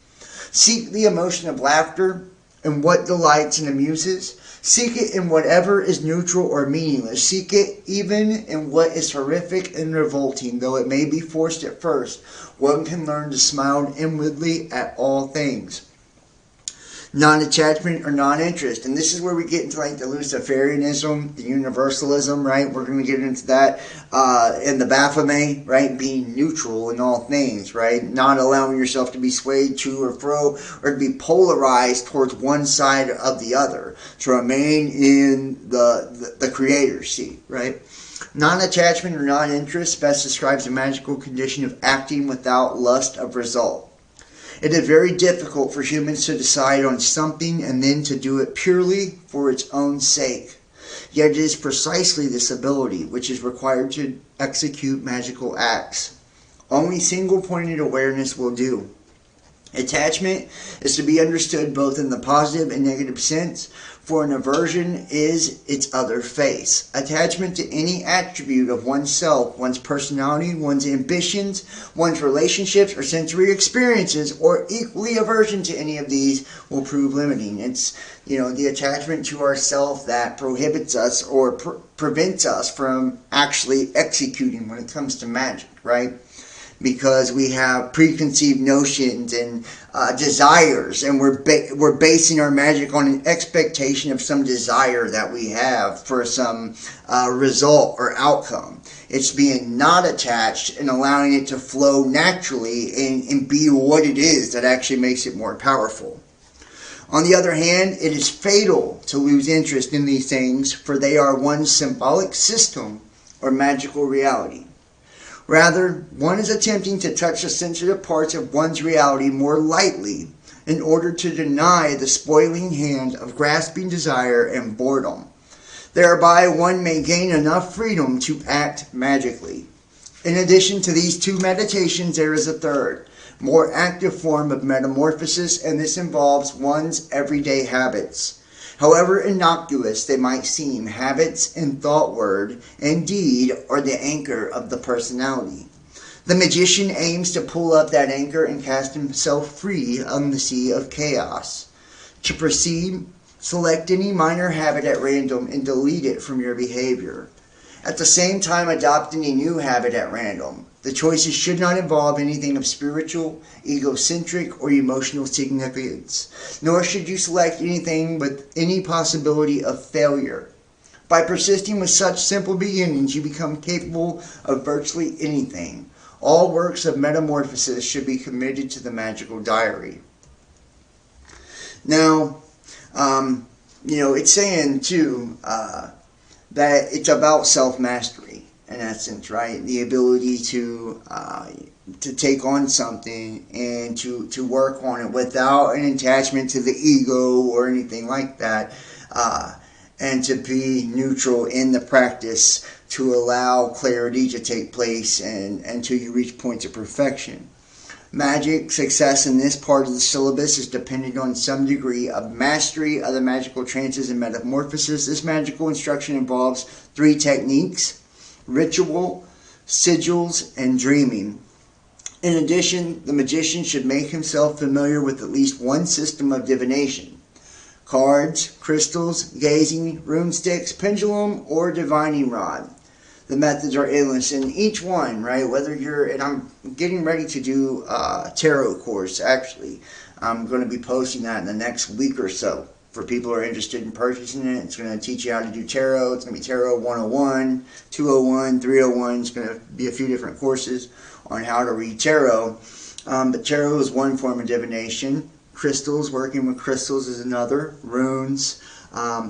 Seek the emotion of laughter in what delights and amuses. Seek it in whatever is neutral or meaningless. Seek it even in what is horrific and revolting, though it may be forced at first. One can learn to smile inwardly at all things. Non-attachment or non-interest. And this is where we get into like the Luciferianism, the universalism, right? We're going to get into that. And the Baphomet, right? Being neutral in all things, right? Not allowing yourself to be swayed to or fro or to be polarized towards one side of the other. To remain in the creator's seat, right? Non-attachment or non-interest best describes a magical condition of acting without lust of result. It is very difficult for humans to decide on something and then to do it purely for its own sake. Yet it is precisely this ability which is required to execute magical acts. Only single-pointed awareness will do. Attachment is to be understood both in the positive and negative sense, for an aversion is its other face. Attachment to any attribute of oneself, one's personality, one's ambitions, one's relationships, or sensory experiences, or equally aversion to any of these will prove limiting. It's, the attachment to ourself that prohibits us or prevents us from actually executing when it comes to magic, right? Because we have preconceived notions and desires, and we're basing our magic on an expectation of some desire that we have for some result or outcome. It's being not attached and allowing it to flow naturally and be what it is that actually makes it more powerful. On the other hand, it is fatal to lose interest in these things, for they are one's symbolic system or magical reality. Rather, one is attempting to touch the sensitive parts of one's reality more lightly in order to deny the spoiling hand of grasping desire and boredom. Thereby, one may gain enough freedom to act magically. In addition to these two meditations, there is a third, more active form of metamorphosis, and this involves one's everyday habits. However innocuous they might seem, habits and thought, word, and deed are the anchor of the personality. The magician aims to pull up that anchor and cast himself free on the sea of chaos. To proceed, select any minor habit at random and delete it from your behavior. At the same time, adopting a new habit at random. The choices should not involve anything of spiritual, egocentric, or emotional significance, nor should you select anything with any possibility of failure. By persisting with such simple beginnings, you become capable of virtually anything. All works of metamorphosis should be committed to the magical diary. Now, it's saying too that it's about self-mastery. In essence, right? The ability to take on something and to work on it without an attachment to the ego or anything like that, and to be neutral in the practice to allow clarity to take place and until you reach points of perfection. Magic success in this part of the syllabus is dependent on some degree of mastery of the magical trances and metamorphosis. This magical instruction involves 3 techniques: ritual, sigils, and dreaming. In addition, the magician should make himself familiar with at least one system of divination: cards, crystals, gazing, rune sticks, pendulum, or divining rod. The methods are endless in each one, right? And I'm getting ready to do a tarot course, actually. I'm going to be posting that in the next week or so. For people who are interested in purchasing it, it's going to teach you how to do tarot. It's going to be Tarot 101, 201, 301. It's going to be a few different courses on how to read tarot. But tarot is one form of divination. Crystals, working with crystals, is another. Runes,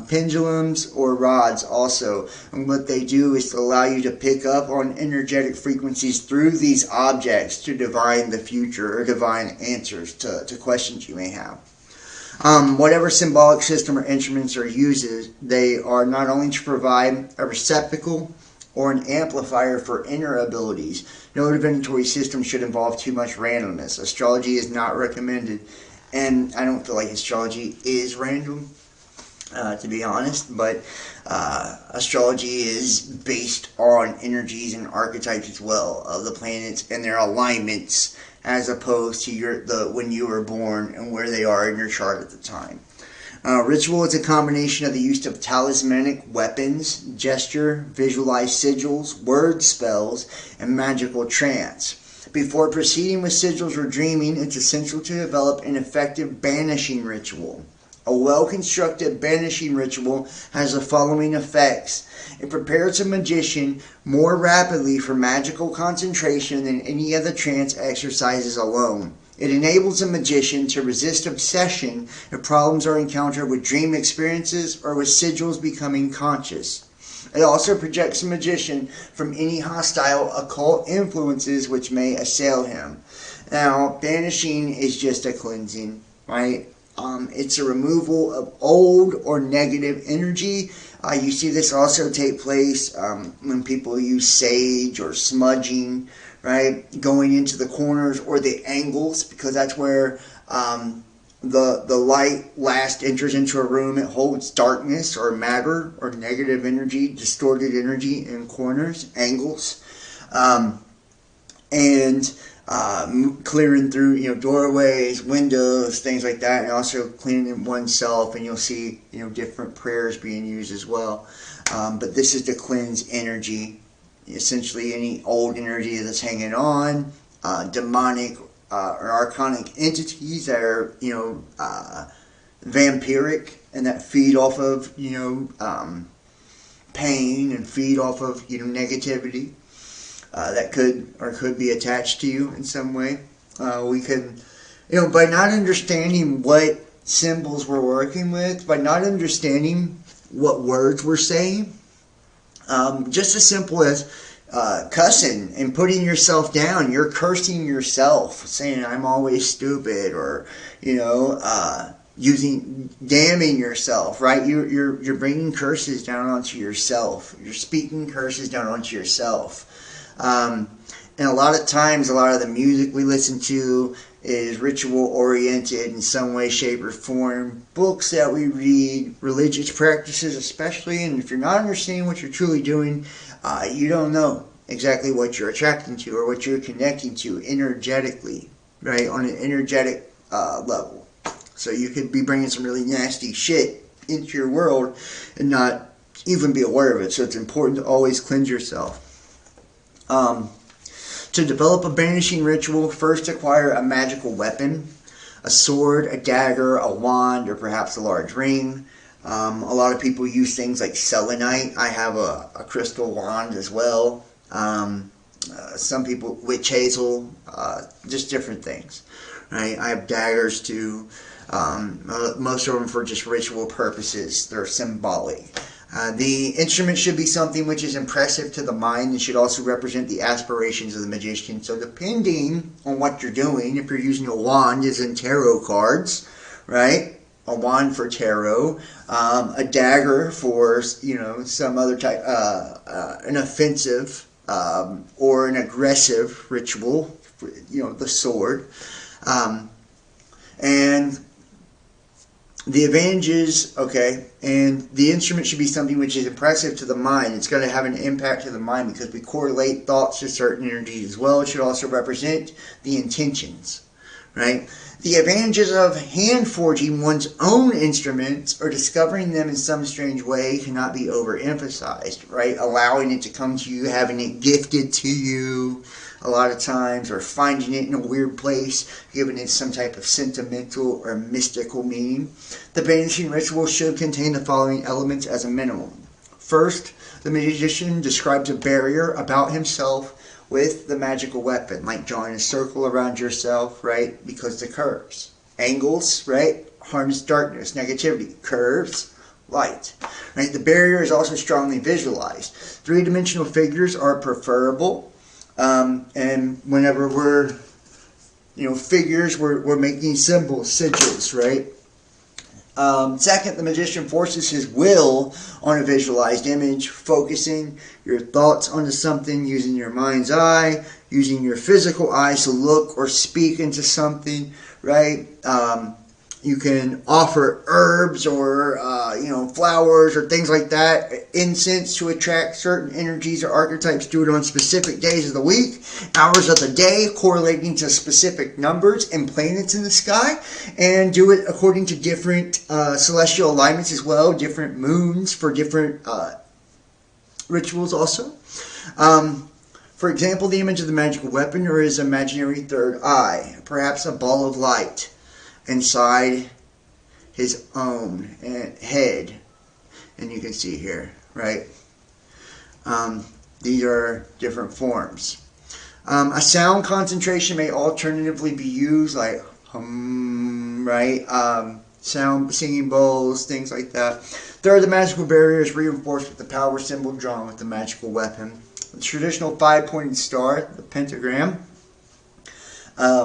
pendulums, or rods also. And what they do is to allow you to pick up on energetic frequencies through these objects to divine the future or divine answers to questions you may have. Whatever symbolic system or instruments are used, they are not only to provide a receptacle or an amplifier for inner abilities. No divinatory system should involve too much randomness. Astrology is not recommended, and I don't feel like astrology is random, to be honest, but astrology is based on energies and archetypes as well of the planets and their alignments, as opposed to when you were born and where they are in your chart at the time. Ritual is a combination of the use of talismanic weapons, gesture, visualized sigils, word spells, and magical trance. Before proceeding with sigils or dreaming, it's essential to develop an effective banishing ritual. A well-constructed banishing ritual has the following effects. It prepares a magician more rapidly for magical concentration than any other trance exercises alone. It enables a magician to resist obsession if problems are encountered with dream experiences or with sigils becoming conscious. It also protects a magician from any hostile occult influences which may assail him. Now, banishing is just a cleansing, right? It's a removal of old or negative energy. You see this also take place when people use sage or smudging, right? Going into the corners or the angles, because that's where The light last enters into a room. It holds darkness or matter or negative energy, distorted energy in corners, angles, and clearing through doorways, windows, things like that, and also cleaning oneself. And you'll see different prayers being used as well. But this is to cleanse energy, essentially any old energy that's hanging on, demonic or archonic entities that are vampiric and that feed off of pain and feed off of negativity that could be attached to you in some way. We can by not understanding what symbols we're working with, by not understanding what words we're saying, just as simple as cussing and putting yourself down. You're cursing yourself, saying I'm always stupid, or damning yourself, right? You're bringing curses down onto yourself. You're speaking curses down onto yourself. And a lot of times, a lot of the music we listen to is ritual oriented in some way, shape, or form. Books that we read, religious practices especially, and if you're not understanding what you're truly doing, you don't know exactly what you're attracting to or what you're connecting to energetically, right? On an energetic level. So you could be bringing some really nasty shit into your world and not even be aware of it. So it's important to always cleanse yourself. To develop a banishing ritual, first acquire a magical weapon, a sword, a dagger, a wand, or perhaps a large ring. A lot of people use things like selenite. I have a crystal wand as well. Some people, witch hazel, just different things. Right? I have daggers too. Most of them for just ritual purposes. They're symbolic. The instrument should be something which is impressive to the mind and should also represent the aspirations of the magician. So depending on what you're doing, if you're using a wand as in tarot cards, right? A wand for tarot, a dagger for, some other type, an offensive or an aggressive ritual, for, the sword. And the advantages, and the instrument should be something which is impressive to the mind. It's going to have an impact to the mind because we correlate thoughts to certain energies as well. It should also represent the intentions, right? The advantages of hand forging one's own instruments or discovering them in some strange way cannot be overemphasized, right? Allowing it to come to you, having it gifted to you a lot of times, or finding it in a weird place, giving it some type of sentimental or mystical meaning. The banishing ritual should contain the following elements as a minimum. First, the magician describes a barrier about himself with the magical weapon, like drawing a circle around yourself, right? Because the curves, angles, right? Harness darkness, negativity, curves, light, right? The barrier is also strongly visualized. Three-dimensional figures are preferable. And whenever we're, figures, we're making symbols, sigils, right? Second, the magician forces his will on a visualized image, focusing your thoughts onto something, using your mind's eye, using your physical eyes to look or speak into something, right? You can offer herbs or, flowers or things like that, incense to attract certain energies or archetypes. Do it on specific days of the week, hours of the day, correlating to specific numbers and planets in the sky, and do it according to different celestial alignments as well, different moons for different rituals also. For example, the image of the magical weapon or his imaginary third eye, perhaps a ball of light inside his own head, and you can see here, right? These are different forms. A sound concentration may alternatively be used, like hum, right? Sound, singing bowls, things like that. Third, the magical barrier is reinforced with the power symbol drawn with the magical weapon. The traditional five-pointed star, the pentagram,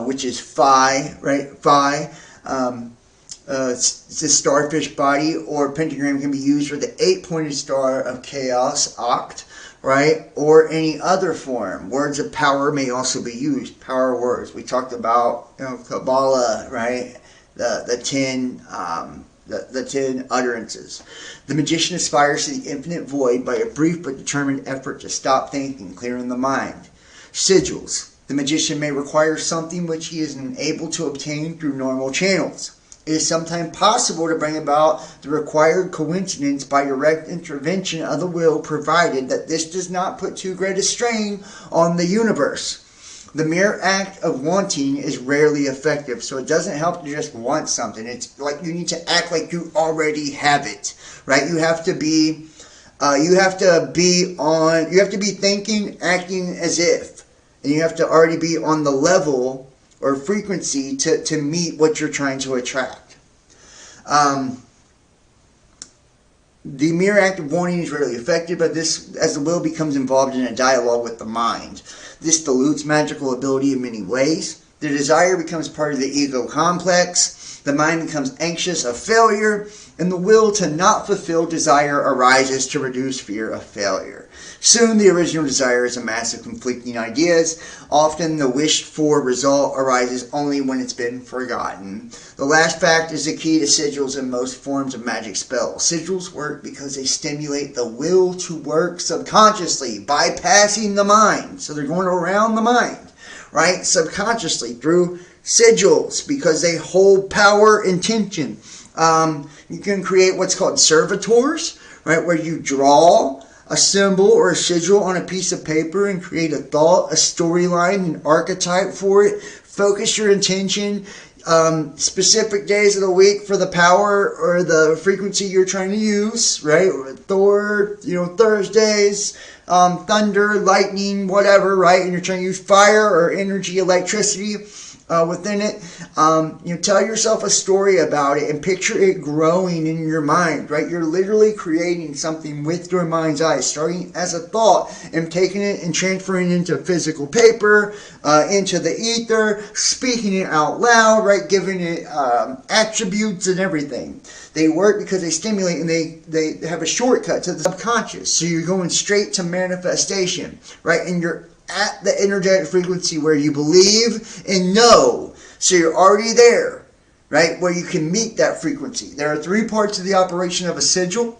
which is Phi, right? Phi, the starfish body, or pentagram can be used for the 8-pointed star of chaos, oct, right? Or any other form. Words of power may also be used. Power words. We talked about, Kabbalah, right? The 10 utterances. The magician aspires to the infinite void by a brief but determined effort to stop thinking, clearing the mind. Sigils. The magician may require something which he is unable to obtain through normal channels. It is sometimes possible to bring about the required coincidence by direct intervention of the will, provided that this does not put too great a strain on the universe. The mere act of wanting is rarely effective, so it doesn't help to just want something. It's like you need to act like you already have it, right? You have to be thinking, acting as if, and you have to already be on the level or frequency to meet what you're trying to attract. The mere act of wanting is rarely effective, but this, as the will becomes involved in a dialogue with the mind. This dilutes magical ability in many ways. The desire becomes part of the ego complex. The mind becomes anxious of failure, and the will to not fulfill desire arises to reduce fear of failure. Soon the original desire is a mass of conflicting ideas. Often the wished for result arises only when it's been forgotten. The last fact is the key to sigils in most forms of magic spells. Sigils work because they stimulate the will to work subconsciously, bypassing the mind. So they're going around the mind, right? Subconsciously through sigils, because they hold power and tension. You can create what's called servitors, right? Where you draw a symbol or a sigil on a piece of paper and create a thought, a storyline, an archetype for it. Focus your intention, specific days of the week for the power or the frequency you're trying to use, right? Thor, Thursdays, thunder, lightning, whatever, right? And you're trying to use fire or energy, electricity within it. Tell yourself a story about it and picture it growing in your mind, right? You're literally creating something with your mind's eye, starting as a thought and taking it and transferring it into physical paper, into the ether, speaking it out loud, right? Giving it attributes and everything. They work because they stimulate and they have a shortcut to the subconscious. So you're going straight to manifestation, right? And you're at the energetic frequency where you believe and know. So you're already there, right? Where you can meet that frequency. There are 3 parts of the operation of a sigil.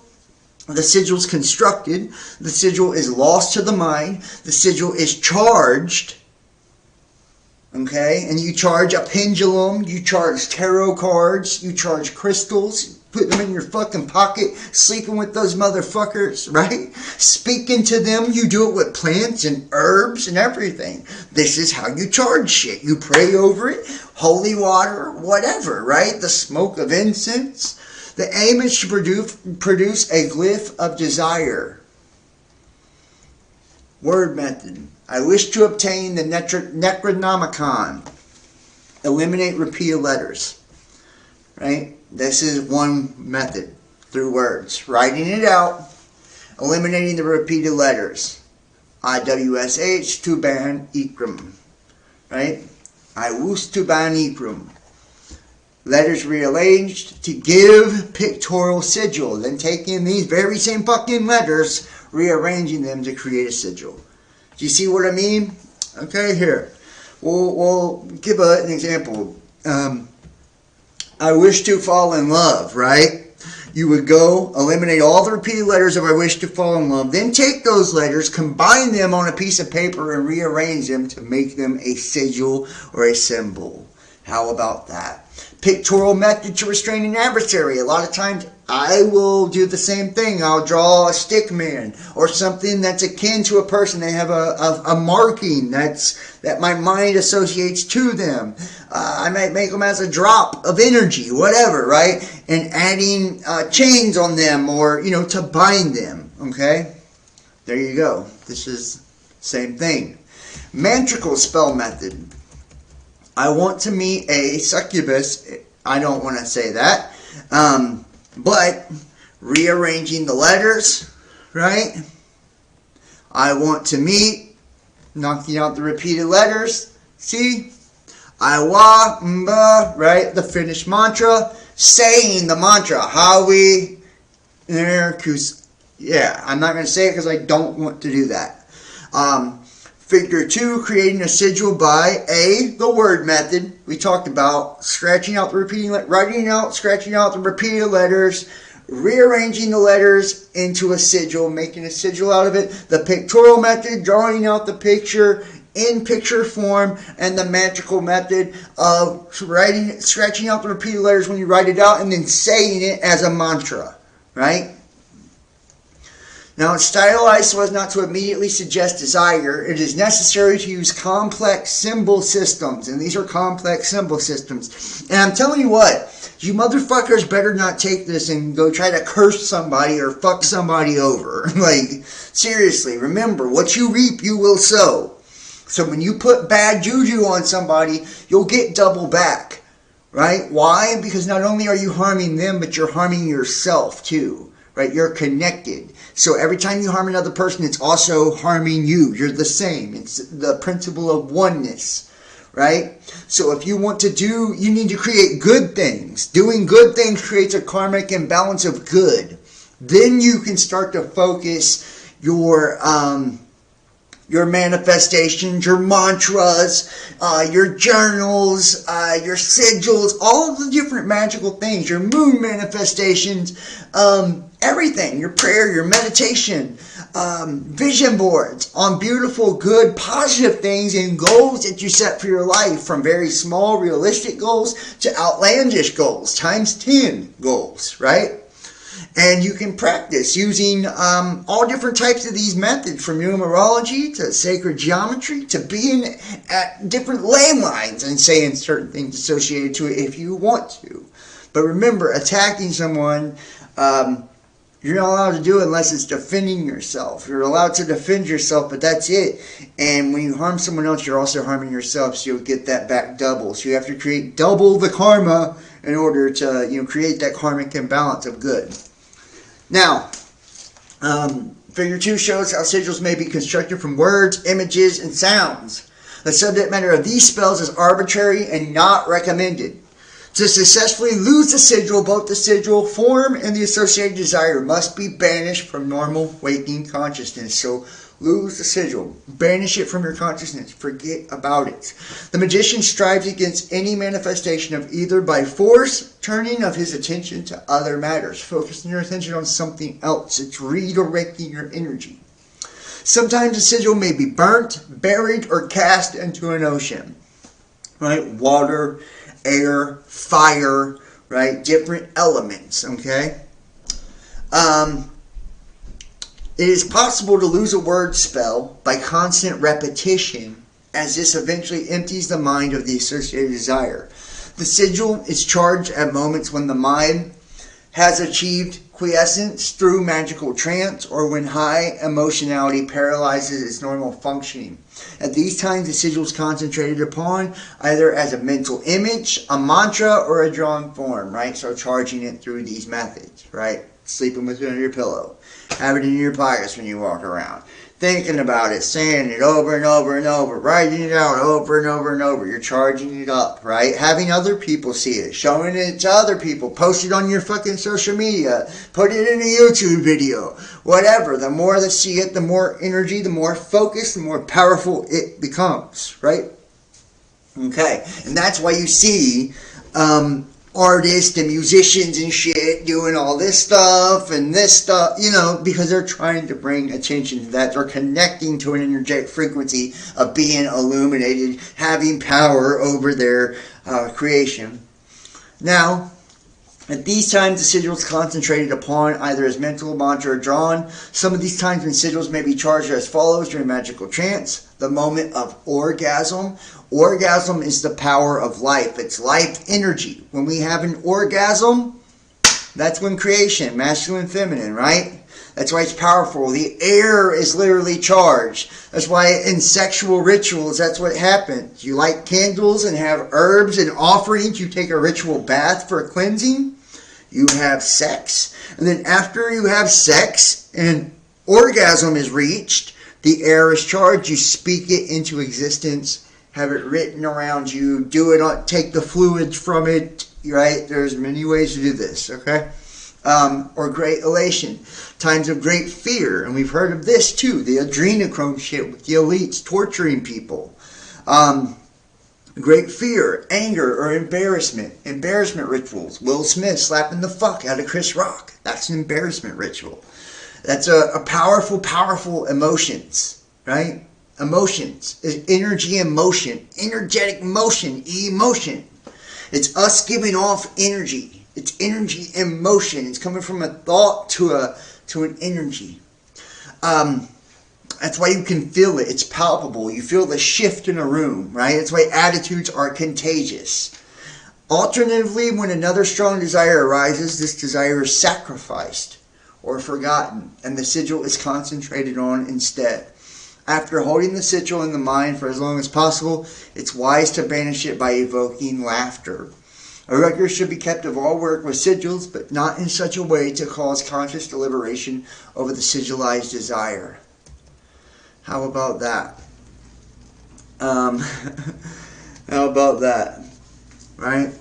The sigil is constructed. The sigil is lost to the mind. The sigil is charged. Okay? And you charge a pendulum. You charge tarot cards. You charge crystals. Put them in your fucking pocket, sleeping with those motherfuckers, right? Speaking to them, you do it with plants and herbs and everything. This is how you charge shit. You pray over it, holy water, whatever, right? The smoke of incense. The aim is to produce a glyph of desire. Word method. I wish to obtain the Necronomicon. Eliminate repeated letters, right? This is one method, through words. Writing it out, eliminating the repeated letters. IWSH, Tuban, Ikram. Right? I wish Tuban, Ikram. Letters rearranged to give pictorial sigil. Then taking these very same fucking letters, rearranging them to create a sigil. Do you see what I mean? Okay, here. We'll give an example. I wish to fall in love, right? You would go, eliminate all the repeated letters of I wish to fall in love, then take those letters, combine them on a piece of paper, and rearrange them to make them a sigil or a symbol. How about that? Pictorial method to restrain an adversary. A lot of times I will do the same thing. I'll draw a stick man or something that's akin to a person. They have a marking that my mind associates to them. I might make them as a drop of energy, whatever, right? And adding chains on them or, to bind them, okay? There you go. This is same thing. Mantrical spell method. I want to meet a succubus. I don't want to say that. But rearranging the letters, right? I want to meet, knocking out the repeated letters. See? I wa, mba, right? The Finnish mantra. saying the mantra. Hawi, yeah, I'm not going to say it because I don't want to do that. Figure 2, creating a sigil by the word method. We talked about scratching out the scratching out the repeated letters, rearranging the letters into a sigil, making a sigil out of it. The pictorial method, drawing out the picture in picture form, and the magical method of scratching out the repeated letters when you write it out and then saying it as a mantra, right? Now, it's stylized so as not to immediately suggest desire. It is necessary to use complex symbol systems, and these are complex symbol systems. And I'm telling you what, you motherfuckers better not take this and go try to curse somebody or fuck somebody over. Like, seriously, remember, what you reap, you will sow. So when you put bad juju on somebody, you'll get double back, right? Why? Because not only are you harming them, but you're harming yourself too, right? You're connected. So every time you harm another person, it's also harming you. You're the same. It's the principle of oneness, right? So if you want to you need to create good things. Doing good things creates a karmic imbalance of good. Then you can start to focus your manifestations, your mantras, your journals, your sigils, all of the different magical things, your moon manifestations, everything, your prayer, your meditation, vision boards on beautiful, good, positive things and goals that you set for your life, from very small, realistic goals to outlandish goals, times 10 goals, right? And you can practice using all different types of these methods, from numerology to sacred geometry to being at different landlines and saying certain things associated to it if you want to. But remember, attacking someone, you're not allowed to do it unless it's defending yourself. You're allowed to defend yourself, but that's it. And when you harm someone else, you're also harming yourself, so you'll get that back double. So you have to create double the karma in order to create that karmic imbalance of good. Now, figure 2 shows how sigils may be constructed from words, images, and sounds. The subject matter of these spells is arbitrary and not recommended. To successfully lose the sigil, both the sigil form and the associated desire must be banished from normal waking consciousness. So, lose the sigil. Banish it from your consciousness. Forget about it. The magician strives against any manifestation of either by force, turning of his attention to other matters. Focusing your attention on something else. It's redirecting your energy. Sometimes the sigil may be burnt, buried, or cast into an ocean. Right? Water, air, fire, right? Different elements, okay? It is possible to lose a word spell by constant repetition, as this eventually empties the mind of the associated desire. The sigil is charged at moments when the mind has achieved quiescence through magical trance, or when high emotionality paralyzes its normal functioning. At these times, the sigil is concentrated upon either as a mental image, a mantra, or a drawn form, right? So charging it through these methods, right? Sleeping with it under your pillow. Have it in your pockets when you walk around. Thinking about it, saying it over and over and over, writing it out over and over and over. You're charging it up, right? Having other people see it, showing it to other people, post it on your fucking social media, put it in a YouTube video, whatever. The more they see it, the more energy, the more focused, the more powerful it becomes, right? Okay, and that's why you see artists and musicians and shit doing all this stuff and this stuff, because they're trying to bring attention to that. They're connecting to an energetic frequency of being illuminated, having power over their creation. Now, at these times, the sigil is concentrated upon either as mental, mantra, or drawn. Some of these times when sigils may be charged as follows during magical trance. The moment of orgasm. Orgasm is the power of life. It's life energy. When we have an orgasm, that's when creation, masculine, feminine, right? That's why it's powerful. The air is literally charged. That's why in sexual rituals, that's what happens. You light candles and have herbs and offerings. You take a ritual bath for a cleansing. You have sex. And then after you have sex and orgasm is reached, the air is charged. You speak it into existence. Have it written around you. Do it. Take the fluids from it. right? There's many ways to do this, okay? Or great elation, times of great fear, and we've heard of this too, the adrenochrome shit with the elites torturing people. Great fear, anger, or embarrassment rituals. Will Smith slapping the fuck out of Chris Rock. That's an embarrassment ritual. That's a powerful emotions, right? Emotions is energy and motion, energetic motion, emotion. It's us giving off energy. It's energy and motion. It's coming from a thought to an energy. That's why you can feel it. It's palpable. You feel the shift in a room, right? That's why attitudes are contagious. Alternatively, when another strong desire arises, this desire is sacrificed or forgotten, and the sigil is concentrated on instead. After holding the sigil in the mind for as long as possible, it's wise to banish it by evoking laughter. A record should be kept of all work with sigils, but not in such a way to cause conscious deliberation over the sigilized desire. How about that? How about that? Right?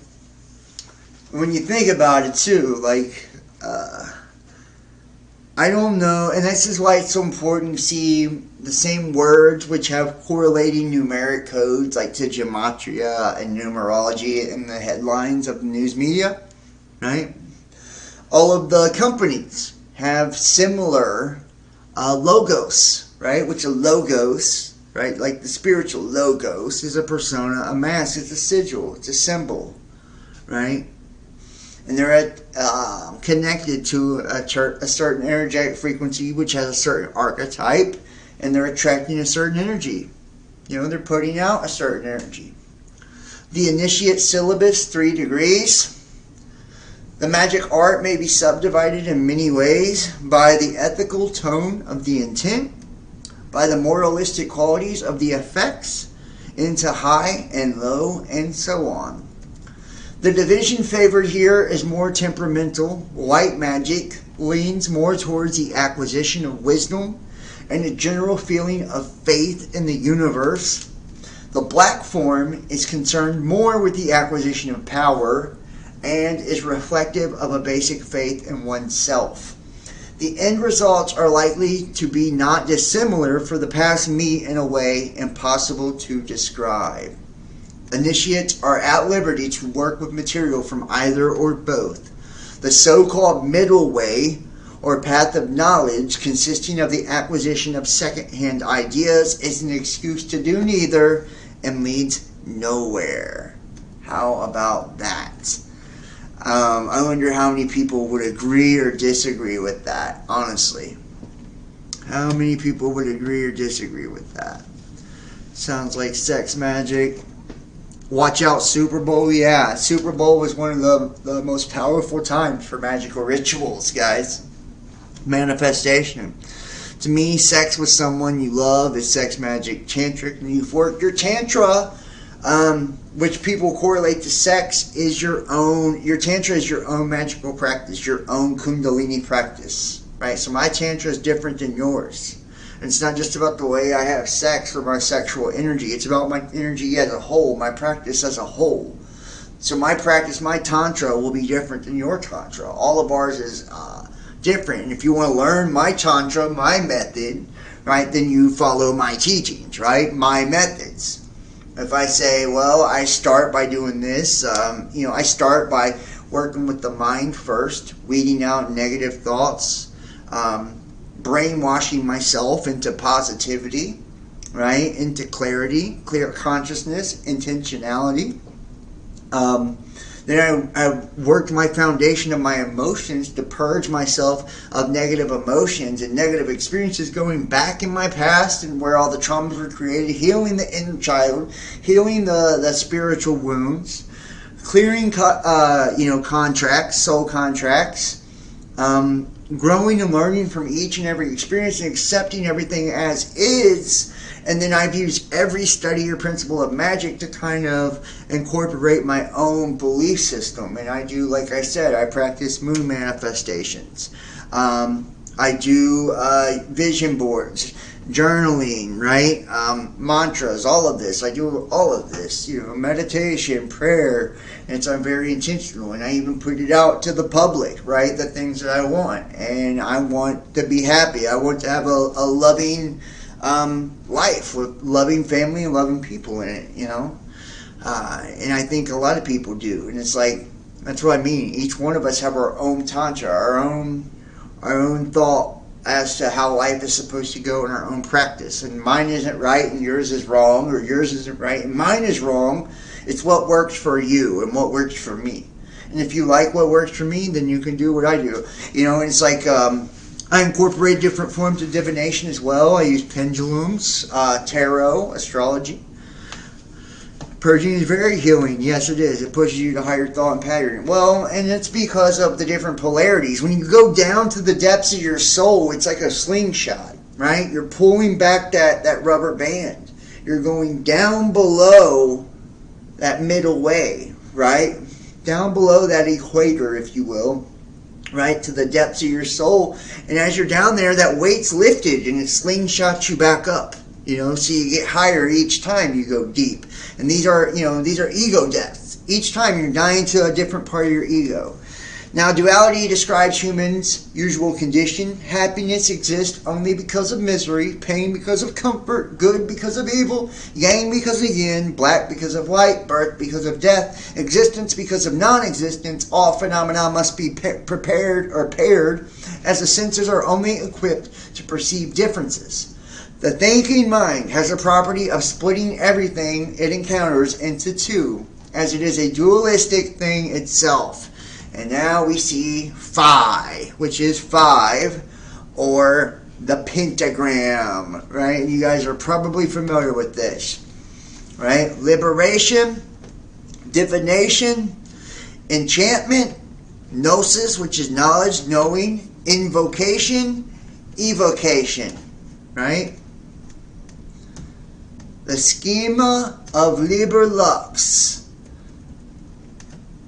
When you think about it too, like, I don't know, and this is why it's so important to see the same words which have correlating numeric codes like to gematria and numerology in the headlines of the news media, right? All of the companies have similar logos, right? Which a logos, right? Like the spiritual logos is a persona, a mask is a sigil, it's a symbol, right? And they're connected to a certain energetic frequency which has a certain archetype, and they're attracting a certain energy. You know, they're putting out a certain energy. The initiate syllabus, 3 degrees. The magic art may be subdivided in many ways by the ethical tone of the intent, by the moralistic qualities of the effects, into high and low, and so on. The division favored here is more temperamental. White magic leans more towards the acquisition of wisdom and a general feeling of faith in the universe. The black form is concerned more with the acquisition of power and is reflective of a basic faith in oneself. The end results are likely to be not dissimilar, for the paths meet in a way impossible to describe. Initiates are at liberty to work with material from either or both. The so-called middle way, or path of knowledge, consisting of the acquisition of second-hand ideas, is an excuse to do neither and leads nowhere. How about that? I wonder how many people would agree or disagree with that, honestly. How many people would agree or disagree with that? Sounds like sex magic. Watch out, Super Bowl. Yeah, Super Bowl was one of the most powerful times for magical rituals, guys. Manifestation. To me, sex with someone you love is sex magic. Tantric and euphoric. Your tantra, which people correlate to sex, is your own. Your tantra is your own magical practice, your own kundalini practice, right? So my tantra is different than yours. And it's not just about the way I have sex or my sexual energy. It's about my energy as a whole, my practice as a whole. So my practice, my tantra, will be different than your tantra. All of ours is different. And if you want to learn my tantra, my method, right, then you follow my teachings, right, my methods. If I say, well, I start by doing this, I start by working with the mind first, weeding out negative thoughts, brainwashing myself into positivity, right, into clarity, clear consciousness, intentionality. Then I worked my foundation of my emotions to purge myself of negative emotions and negative experiences going back in my past and where all the traumas were created, healing the inner child, healing the spiritual wounds, clearing contracts, soul contracts, growing and learning from each and every experience and accepting everything as is. And then I've used every study or principle of magic to kind of incorporate my own belief system. And I do, like I said, I practice moon manifestations. I do vision boards, journaling, right? Mantras, all of this. I do all of this, meditation, prayer, and so I'm very intentional, and I even put it out to the public, right? The things that I want, and I want to be happy. I want to have a loving life with loving family and loving people in it, and I think a lot of people do, and it's like, that's what I mean. Each one of us have our own tantra, our own thought as to how life is supposed to go in our own practice. And mine isn't right and yours is wrong, or yours isn't right and mine is wrong. It's what works for you and what works for me. And if you like what works for me, then you can do what I do. And it's like I incorporate different forms of divination as well. I use pendulums, tarot, astrology. Purging is very healing. Yes, it is. It pushes you to higher thought and pattern. Well, and it's because of the different polarities. When you go down to the depths of your soul, it's like a slingshot, right? You're pulling back that rubber band. You're going down below that middle way, right? Down below that equator, if you will, right? To the depths of your soul. And as you're down there, that weight's lifted and it slingshots you back up. So you get higher each time you go deep. And these are ego deaths. Each time you're dying to a different part of your ego. Now, duality describes humans' usual condition. Happiness exists only because of misery, pain because of comfort, good because of evil, yang because of yin, black because of white, birth because of death, existence because of non-existence. All phenomena must be prepared or paired, as the senses are only equipped to perceive differences. The thinking mind has a property of splitting everything it encounters into two, as it is a dualistic thing itself. And now we see phi, which is 5, or the pentagram, right? You guys are probably familiar with this, right? Liberation, divination, enchantment, gnosis, which is knowledge, knowing, invocation, evocation, right? The schema of Liber Lux.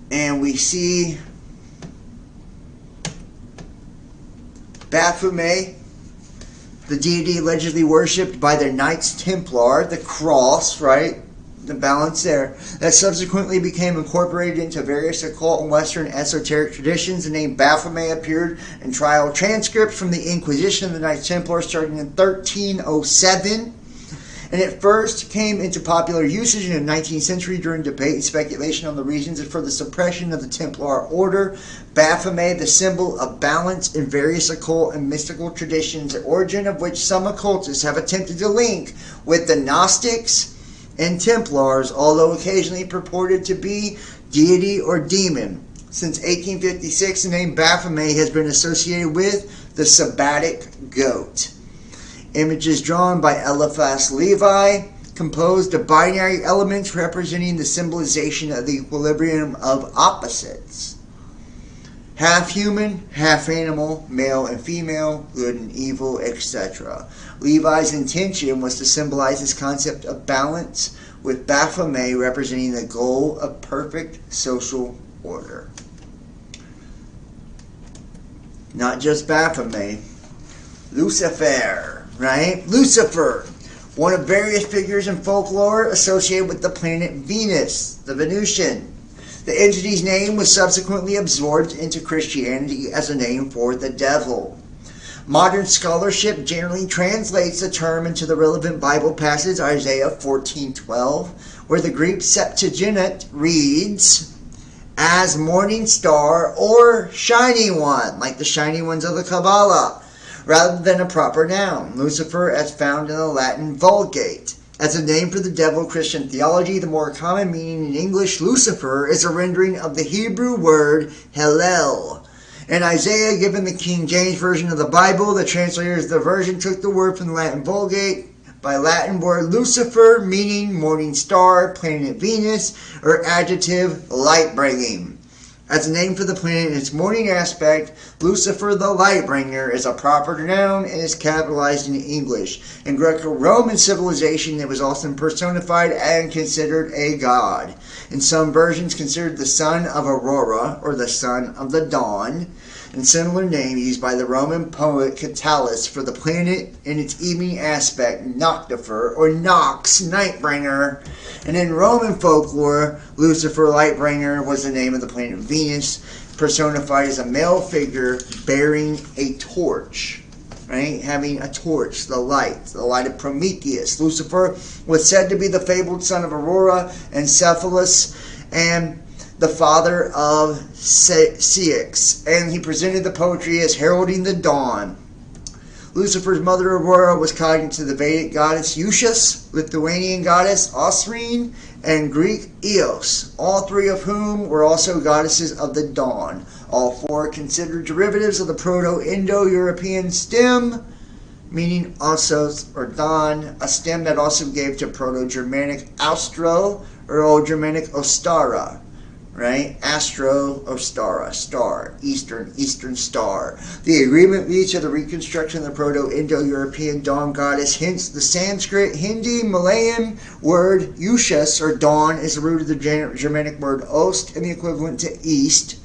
And we see Baphomet, the deity allegedly worshipped by the Knights Templar, the cross, right? The balance there. That subsequently became incorporated into various occult and Western esoteric traditions. The name Baphomet appeared in trial transcripts from the Inquisition of the Knights Templar starting in 1307. And it first came into popular usage in the 19th century during debate and speculation on the reasons for the suppression of the Templar order. Baphomet, the symbol of balance in various occult and mystical traditions, the origin of which some occultists have attempted to link with the Gnostics and Templars, although occasionally purported to be deity or demon. Since 1856, the name Baphomet has been associated with the Sabbatic goat. Images drawn by Eliphas Levi, composed of binary elements representing the symbolization of the equilibrium of opposites. Half human, half animal, male and female, good and evil, etc. Levi's intention was to symbolize this concept of balance, with Baphomet representing the goal of perfect social order. Not just Baphomet, Lucifer. Right? Lucifer, one of various figures in folklore associated with the planet Venus, the Venusian. The entity's name was subsequently absorbed into Christianity as a name for the devil. Modern scholarship generally translates the term into the relevant Bible passage, Isaiah 14:12, where the Greek Septuagint reads as morning star or shining one, like the shining ones of the Kabbalah, rather than a proper noun. Lucifer, as found in the Latin Vulgate. As a name for the devil, Christian theology, the more common meaning in English, Lucifer, is a rendering of the Hebrew word Hallel. In Isaiah, given the King James Version of the Bible, the translators of the version took the word from the Latin Vulgate by Latin word Lucifer, meaning morning star, planet Venus, or adjective light-bringing. As a name for the planet in its morning aspect, Lucifer the Lightbringer is a proper noun and is capitalized in English. In Greco-Roman civilization, it was often personified and considered a god. In some versions, considered the son of Aurora, or the son of the dawn. and similar name used by the Roman poet Catullus for the planet in its evening aspect, Noctifer, or Nox, Nightbringer. And in Roman folklore, Lucifer, Lightbringer, was the name of the planet Venus, personified as a male figure bearing a torch, right? Having a torch, the light of Prometheus. Lucifer was said to be the fabled son of Aurora and Cephalus, and the father of Ceyx, and he presented the poetry as heralding the dawn. Lucifer's mother Aurora was cognate to the Vedic goddess Ushas, Lithuanian goddess Osrine, and Greek Eos, all three of whom were also goddesses of the dawn. All four considered derivatives of the Proto-Indo-European stem, meaning ossos or dawn, a stem that also gave to Proto-Germanic austro or Old Germanic ostara. Right? Astro, Ostara, star, Eastern star. The agreement leads to the reconstruction of the Proto-Indo-European dawn goddess. Hence, the Sanskrit, Hindi, Malayan word Ushas, or dawn, is the root of the Germanic word Ost, and the equivalent to east,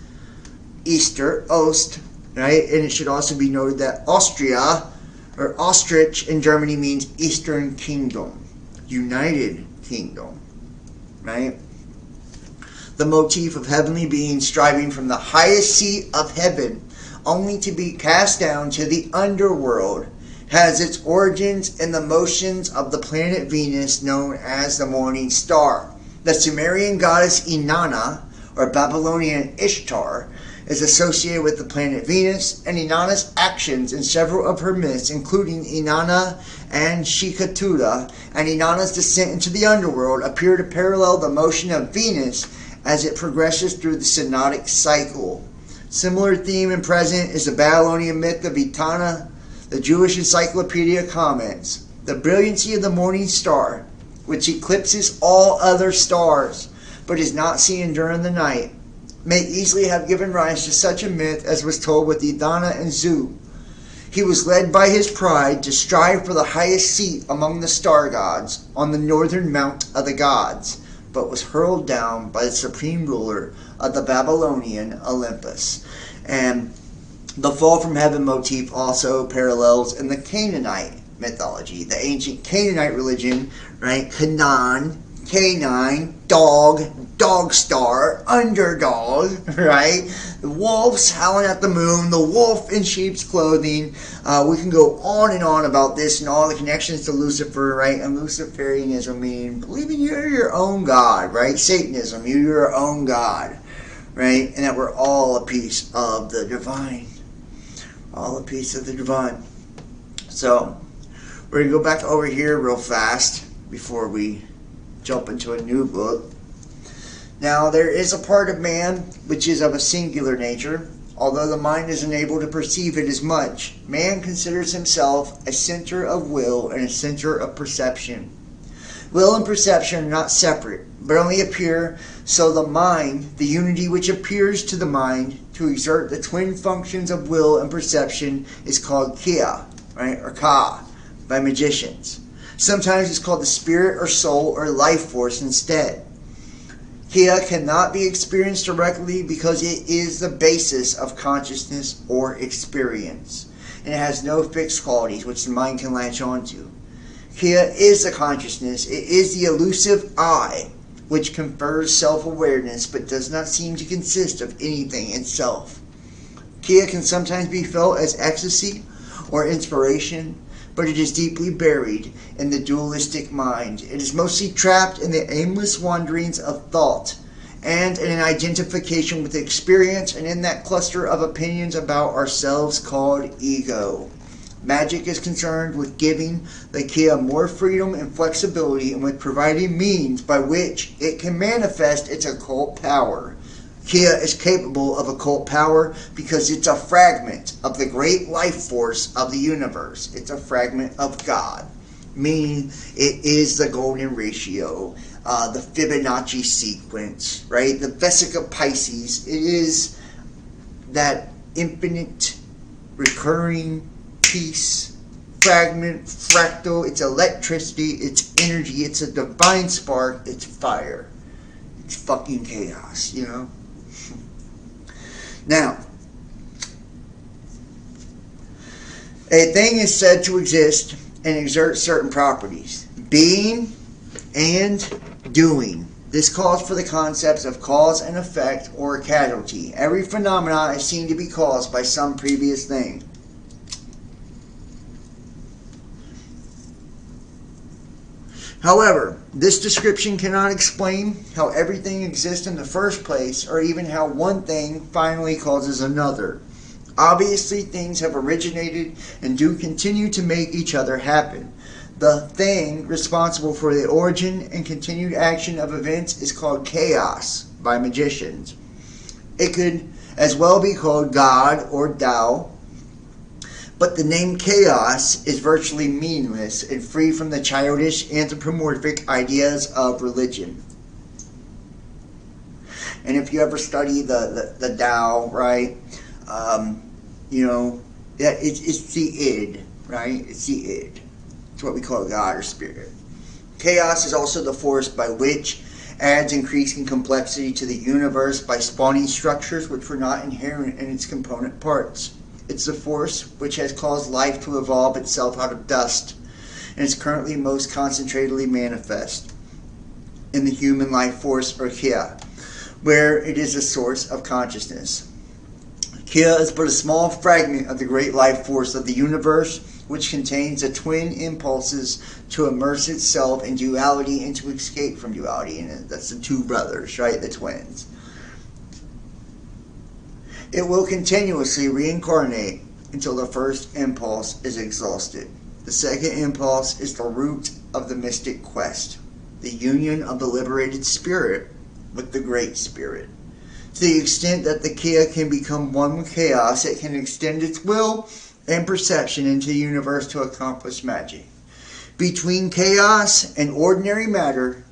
Easter, Ost, right? And it should also be noted that Austria, or Ostrich in Germany, means Eastern Kingdom, United Kingdom, right? The motif of heavenly beings striving from the highest seat of heaven only to be cast down to the underworld has its origins in the motions of the planet Venus, known as the morning star. The Sumerian goddess Inanna, or Babylonian Ishtar, is associated with the planet Venus, and Inanna's actions in several of her myths, including Inanna and Shikatuda, and Inanna's descent into the underworld, appear to parallel the motion of Venus as it progresses through the synodic cycle. Similar theme and present is the Babylonian myth of Etana. The Jewish Encyclopedia comments, the brilliancy of the morning star, which eclipses all other stars, but is not seen during the night, may easily have given rise to such a myth as was told with Idana and Zu. He was led by his pride to strive for the highest seat among the star gods on the northern mount of the gods, but was hurled down by the supreme ruler of the Babylonian Olympus. And the fall from heaven motif also parallels in the Canaanite mythology, the ancient Canaanite religion, right? Canaan, canine, dog star, underdog, right? The wolves howling at the moon, the wolf in sheep's clothing. We can go on and on about this and all the connections to Lucifer, right? And Luciferianism meaning believing you're your own God, right? Satanism, you're your own God, right? And that we're all a piece of the divine. All a piece of the divine. So, we're going to go back over here real fast before we jump into a new book. Now, there is a part of man which is of a singular nature. Although the mind is unable to perceive it as much, man considers himself a center of will and a center of perception. Will and perception are not separate, but only appear so the mind, the unity which appears to the mind to exert the twin functions of will and perception, is called Kia, right, or Ka, by magicians. Sometimes it's called the spirit or soul or life force instead. Kia cannot be experienced directly because it is the basis of consciousness or experience, and it has no fixed qualities which the mind can latch onto. Kia is the consciousness. It is the elusive I, which confers self-awareness but does not seem to consist of anything itself. Kia can sometimes be felt as ecstasy or inspiration, but it is deeply buried in the dualistic mind. It is mostly trapped in the aimless wanderings of thought and in an identification with experience and in that cluster of opinions about ourselves called ego. Magic is concerned with giving the Kia more freedom and flexibility and with providing means by which it can manifest its occult power. Kia is capable of occult power because it's a fragment of the great life force of the universe. It's a fragment of God, meaning it is the golden ratio, the Fibonacci sequence, right? The Vesica Pisces. It is that infinite, recurring piece, fragment, fractal. It's electricity, it's energy, it's a divine spark, it's fire. It's fucking chaos, you know? Now, A thing is said to exist and exert certain properties. Being and doing. This calls for the concepts of cause and effect or causality. Every phenomenon is seen to be caused by some previous thing. However, this description cannot explain how everything exists in the first place, or even how one thing finally causes another. Obviously, things have originated and do continue to make each other happen. The thing responsible for the origin and continued action of events is called chaos by magicians. It could as well be called God or Tao, but the name chaos is virtually meaningless and free from the childish anthropomorphic ideas of religion. And if you ever study the Tao, right, it's the id, right? It's the id. It's what we call God or spirit. Chaos is also the force by which adds increasing complexity to the universe by spawning structures which were not inherent in its component parts. It's the force which has caused life to evolve itself out of dust, and is currently most concentratedly manifest in the human life force, or Kia, where it is a source of consciousness. Kia is but a small fragment of the great life force of the universe, which contains the twin impulses to immerse itself in duality and to escape from duality. And that's the two brothers, right? The twins. It will continuously reincarnate until the first impulse is exhausted. The second impulse is the root of the mystic quest, the union of the liberated spirit with the great spirit. To the extent that the Kia can become one with chaos, it can extend its will and perception into the universe to accomplish magic. Between chaos and ordinary matter,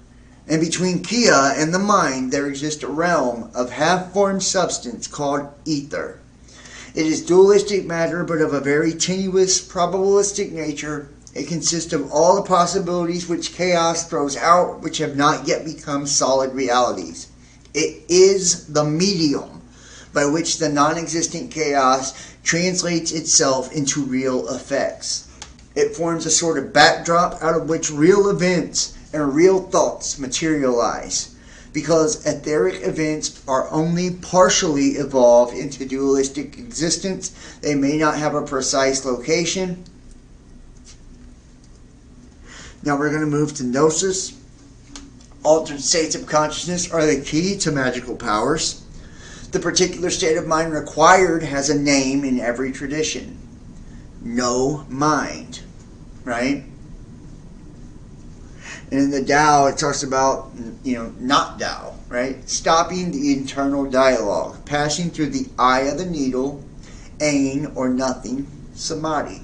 and between Kia and the mind, there exists a realm of half-formed substance called ether. It is dualistic matter, but of a very tenuous, probabilistic nature. It consists of all the possibilities which chaos throws out, which have not yet become solid realities. It is the medium by which the non-existent chaos translates itself into real effects. It forms a sort of backdrop out of which real events and real thoughts materialize, because etheric events are only partially evolved into dualistic existence. They may not have a precise location. Now we're going to move to gnosis. Altered states of consciousness are the key to magical powers. The particular state of mind required has a name in every tradition. No mind, right? And in the Tao, it talks about, not Tao, right? Stopping the internal dialogue, passing through the eye of the needle, ain or nothing, samadhi,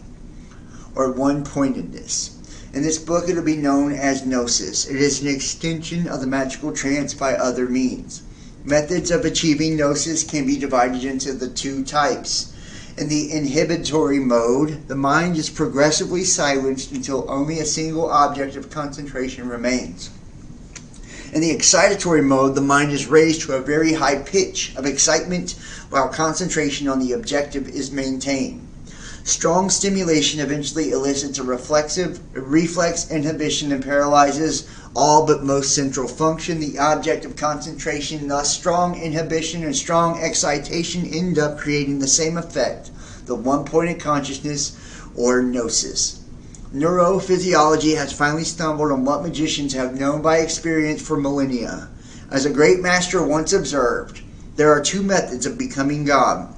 or one-pointedness. In this book, it will be known as gnosis. It is an extension of the magical trance by other means. Methods of achieving gnosis can be divided into the two types. In the inhibitory mode, the mind is progressively silenced until only a single object of concentration remains. In the excitatory mode, the mind is raised to a very high pitch of excitement while concentration on the objective is maintained. Strong stimulation eventually elicits a reflex inhibition and paralyzes all but most central function, the object of concentration. Thus, strong inhibition and strong excitation end up creating the same effect, the one-pointed consciousness, or gnosis. Neurophysiology has finally stumbled on what magicians have known by experience for millennia. As a great master once observed, there are two methods of becoming God,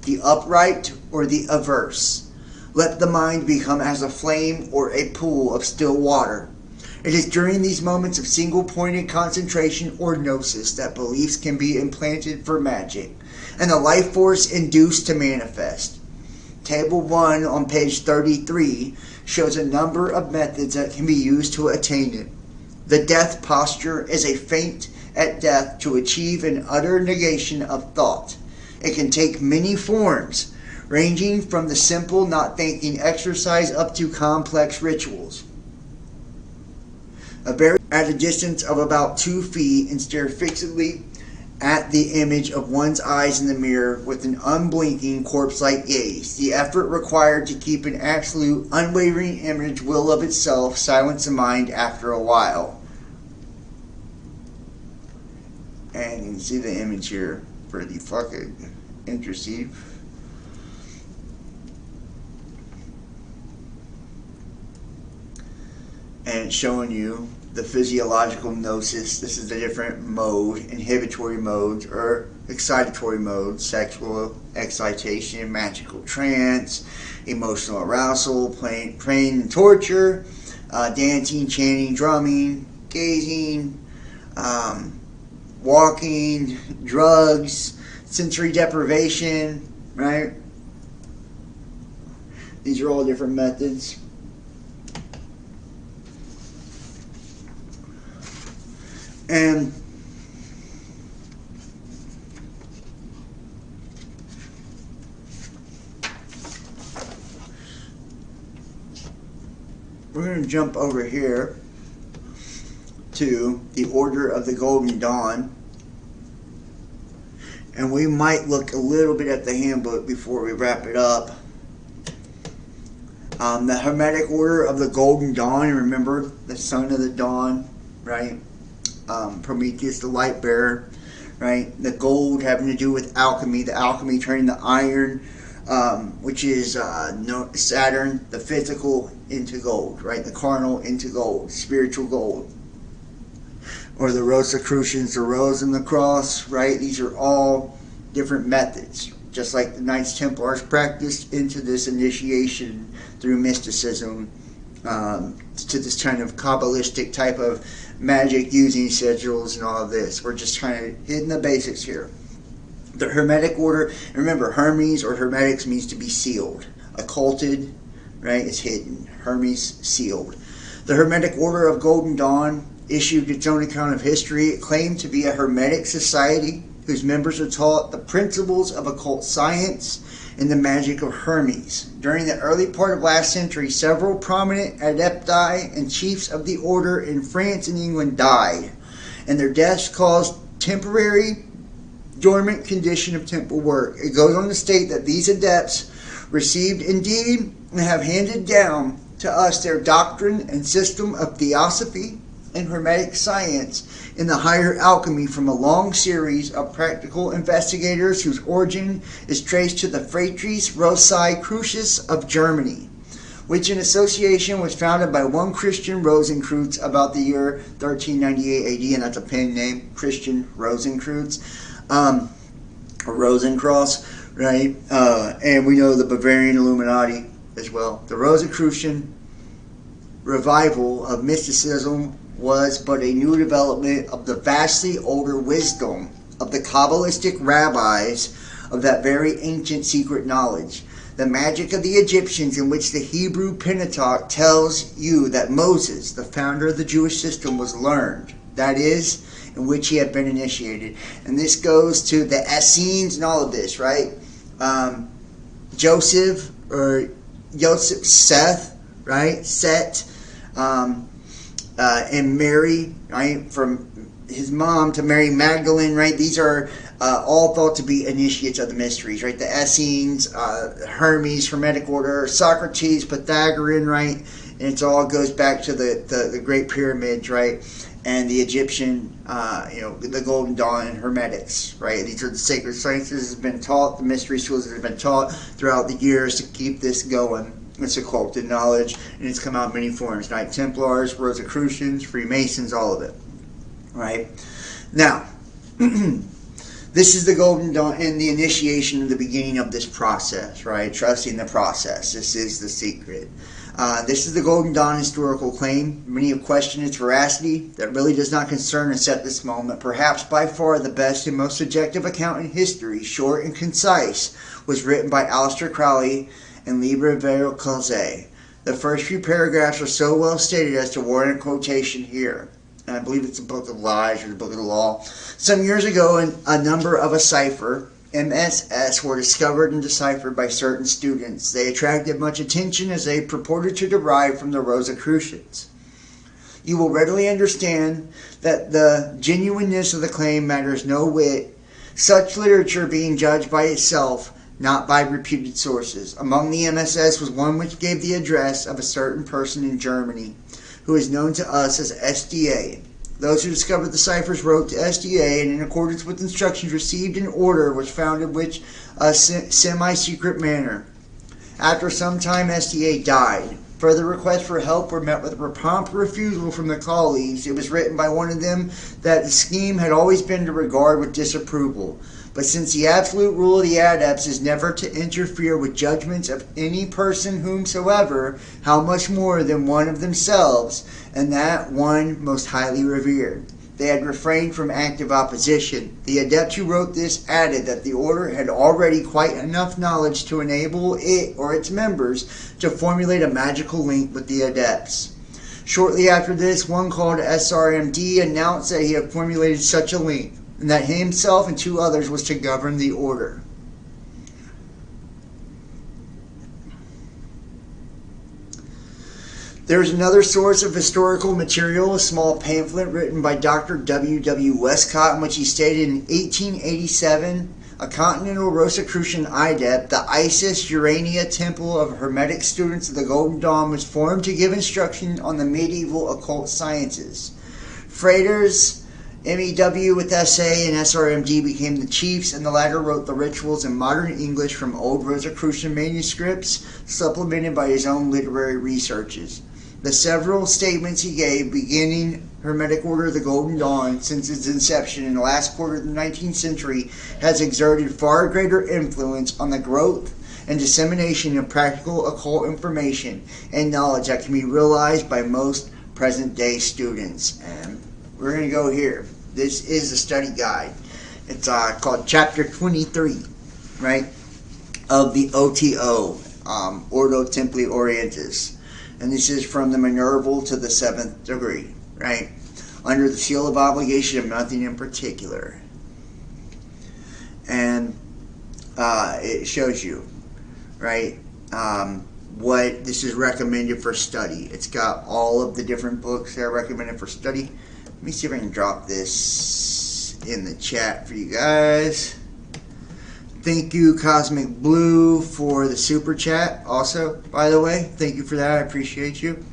the upright or the averse. Let the mind become as a flame or a pool of still water. It is during these moments of single-pointed concentration or gnosis that beliefs can be implanted for magic, and the life force induced to manifest. Table 1 on page 33 shows a number of methods that can be used to attain it. The death posture is a feint at death to achieve an utter negation of thought. It can take many forms, ranging from the simple not thinking exercise up to complex rituals. At a distance of about 2 feet and stare fixedly at the image of one's eyes in the mirror with an unblinking, corpse-like gaze. The effort required to keep an absolute, unwavering image will of itself silence the mind after a while. And you can see the image here. Pretty fucking interesting. And it's showing you the physiological gnosis. This is the different mode, inhibitory modes or excitatory modes: sexual excitation, magical trance, emotional arousal, praying and torture, dancing, chanting, drumming, gazing, walking, drugs, sensory deprivation, right? These are all different methods. And we're going to jump over here to the Order of the Golden Dawn. And we might look a little bit at the handbook before we wrap it up. The Hermetic Order of the Golden Dawn, remember the son of the dawn, right? Prometheus, the light bearer, right? The gold having to do with alchemy, the alchemy turning the iron, which is Saturn, the physical into gold, right? The carnal into gold, spiritual gold. Or the Rosicrucians, the rose and the cross, right? These are all different methods, just like the Knights Templars practiced into this initiation through mysticism, to this kind of Kabbalistic type of magic using sigils and all of this. We're just kind of hitting the basics here. The Hermetic Order, remember, Hermes or Hermetics means to be sealed. Occulted, right, is hidden. Hermes, sealed. The Hermetic Order of Golden Dawn issued its own account of history. It claimed to be a Hermetic society whose members are taught the principles of occult science and the magic of Hermes. During the early part of last century, several prominent adepti and chiefs of the order in France and England died, and their deaths caused temporary dormant condition of temple work. It goes on to state that these adepts received indeed and have handed down to us their doctrine and system of theosophy and Hermetic science in the higher alchemy from a long series of practical investigators whose origin is traced to the Fratres Rosicrucius of Germany, which in association was founded by one Christian Rosenkreutz about the year 1398 AD, and that's a pen name, Christian Rosenkreutz, or Rosencross, right? And we know the Bavarian Illuminati as well. The Rosicrucian revival of mysticism was but a new development of the vastly older wisdom of the Kabbalistic rabbis of that very ancient secret knowledge. The magic of the Egyptians, in which the Hebrew Pentateuch tells you that Moses, the founder of the Jewish system, was learned. That is, in which he had been initiated. And this goes to the Essenes and all of this, right? Joseph, Seth, right? Set, and Mary, right? From his mom to Mary Magdalene, right? These are all thought to be initiates of the mysteries, right? The Essenes, Hermes, Hermetic Order, Socrates, Pythagorean, right? And it all goes back to the Great Pyramids, right? And the Egyptian, the Golden Dawn and Hermetics, right? These are the sacred sciences that have been taught, the mystery schools that have been taught throughout the years to keep this going. It's occulted knowledge, and it's come out in many forms. Knight Templars, Rosicrucians, Freemasons, all of it, right? Now, this is the Golden Dawn and the initiation of the beginning of this process, right? Trusting the process. This is the secret. This is the Golden Dawn historical claim. Many have questioned its veracity. That really does not concern us at this moment. Perhaps by far the best and most subjective account in history, short and concise, was written by Aleister Crowley and Libre Vero-Calze. The first few paragraphs are so well stated as to warrant quotation here. And I believe it's the Book of Lies or the Book of the Law. Some years ago, a number of a cipher, MSS, were discovered and deciphered by certain students. They attracted much attention as they purported to derive from the Rosicrucians. You will readily understand that the genuineness of the claim matters no whit, such literature being judged by itself, not by reputed sources. Among the MSS was one which gave the address of a certain person in Germany, who is known to us as SDA. Those who discovered the ciphers wrote to SDA, and in accordance with instructions received, an order was found in which a semi-secret manner. After some time, SDA died. Further requests for help were met with a prompt refusal from the colleagues. It was written by one of them that the scheme had always been to regard with disapproval. But since the absolute rule of the adepts is never to interfere with judgments of any person whomsoever, how much more than one of themselves, and that one most highly revered. They had refrained from active opposition. The adept who wrote this added that the order had already quite enough knowledge to enable it or its members to formulate a magical link with the adepts. Shortly after this, one called SRMD announced that he had formulated such a link, and that he himself and 2 others was to govern the order. There is another source of historical material, a small pamphlet written by Dr. W. W. Westcott, in which he stated in 1887, a continental Rosicrucian adept, the Isis Urania Temple of Hermetic Students of the Golden Dawn, was formed to give instruction on the medieval occult sciences. Freighters, MEW with SA and SRMD became the chiefs, and the latter wrote the rituals in modern English from old Rosicrucian manuscripts, supplemented by his own literary researches. The several statements he gave, beginning Hermetic Order of the Golden Dawn since its inception in the last quarter of the 19th century, has exerted far greater influence on the growth and dissemination of practical occult information and knowledge that can be realized by most present-day students. And we're going to go here. This is a study guide. It's called Chapter 23, right, of the OTO, Ordo Templi Orientis. And this is from the Minerval to the 7th degree, right? Under the seal of obligation of nothing in particular. And it shows you, right, what this is recommended for study. It's got all of the different books that are recommended for study. Let me see if I can drop this in the chat for you guys. Thank you, Cosmic Blue, for the super chat. Also, by the way, thank you for that. I appreciate you.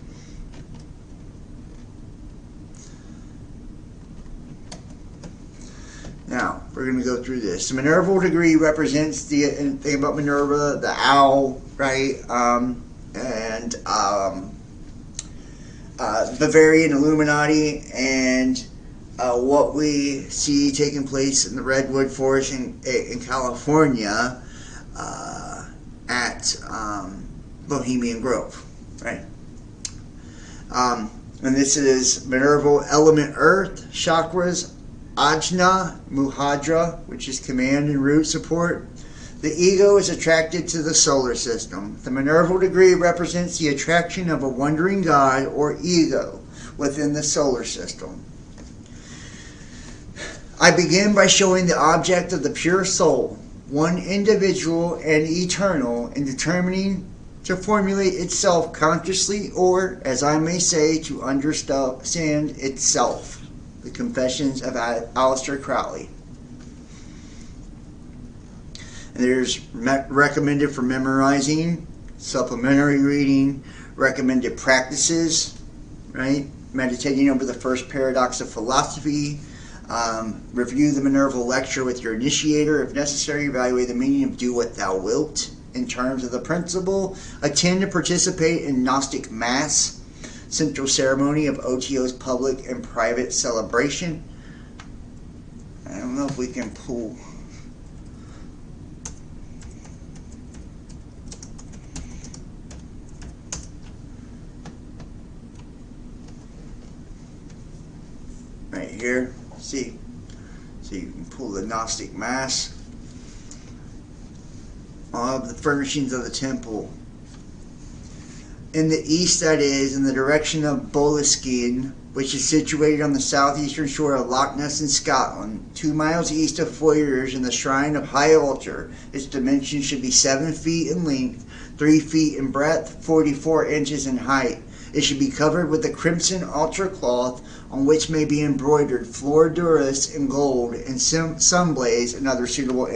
Now, we're going to go through this. The Minerval degree represents the thing about Minerva, the owl, right? Bavarian Illuminati, and what we see taking place in the Redwood Forest in California at Bohemian Grove, right? And this is Minerval element Earth, chakras, Ajna, Muhadra, which is command and root support. The ego is attracted to the solar system. The Minerval degree represents the attraction of a wandering god or ego within the solar system. I begin by showing the object of the pure soul, one individual and eternal, in determining to formulate itself consciously, or, as I may say, to understand itself. The Confessions of Aleister Crowley. And there's recommended for memorizing, supplementary reading, recommended practices, right? Meditating over the first paradox of philosophy. Review the Minerval lecture with your initiator. If necessary, evaluate the meaning of do what thou wilt in terms of the principle. Attend and participate in Gnostic Mass, central ceremony of OTO's public and private celebration. I don't know if we can pull. Right here, see, so you can pull the Gnostic Mass of the furnishings of the temple. In the east, that is, in the direction of Boleskine, which is situated on the southeastern shore of Loch Ness in Scotland, 2 miles east of Foyers, in the shrine of High Altar. Its dimensions should be 7 feet in length, 3 feet in breadth, 44 inches in height. It should be covered with a crimson altar cloth on which may be embroidered flor duris in gold and sunblaze and other suitable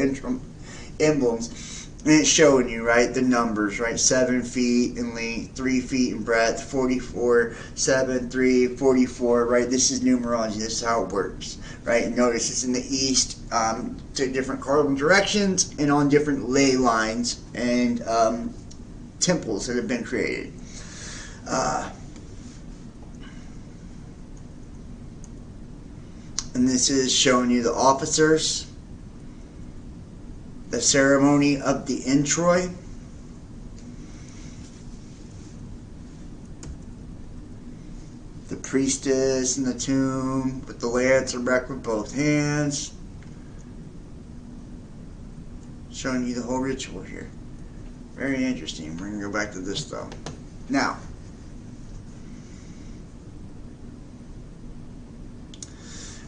emblems. And it's showing you, right, the numbers, right, 7 feet in length, 3 feet in breadth, 44, 7, 3, 44, right? This is numerology. This is how it works, right? And notice it's in the east to different cardinal directions and on different ley lines and temples that have been created. And this is showing you the officers, the ceremony of the introit, the priestess in the tomb with the lance erect with both hands, showing you the whole ritual here. Very interesting. We're going to go back to this though. Now,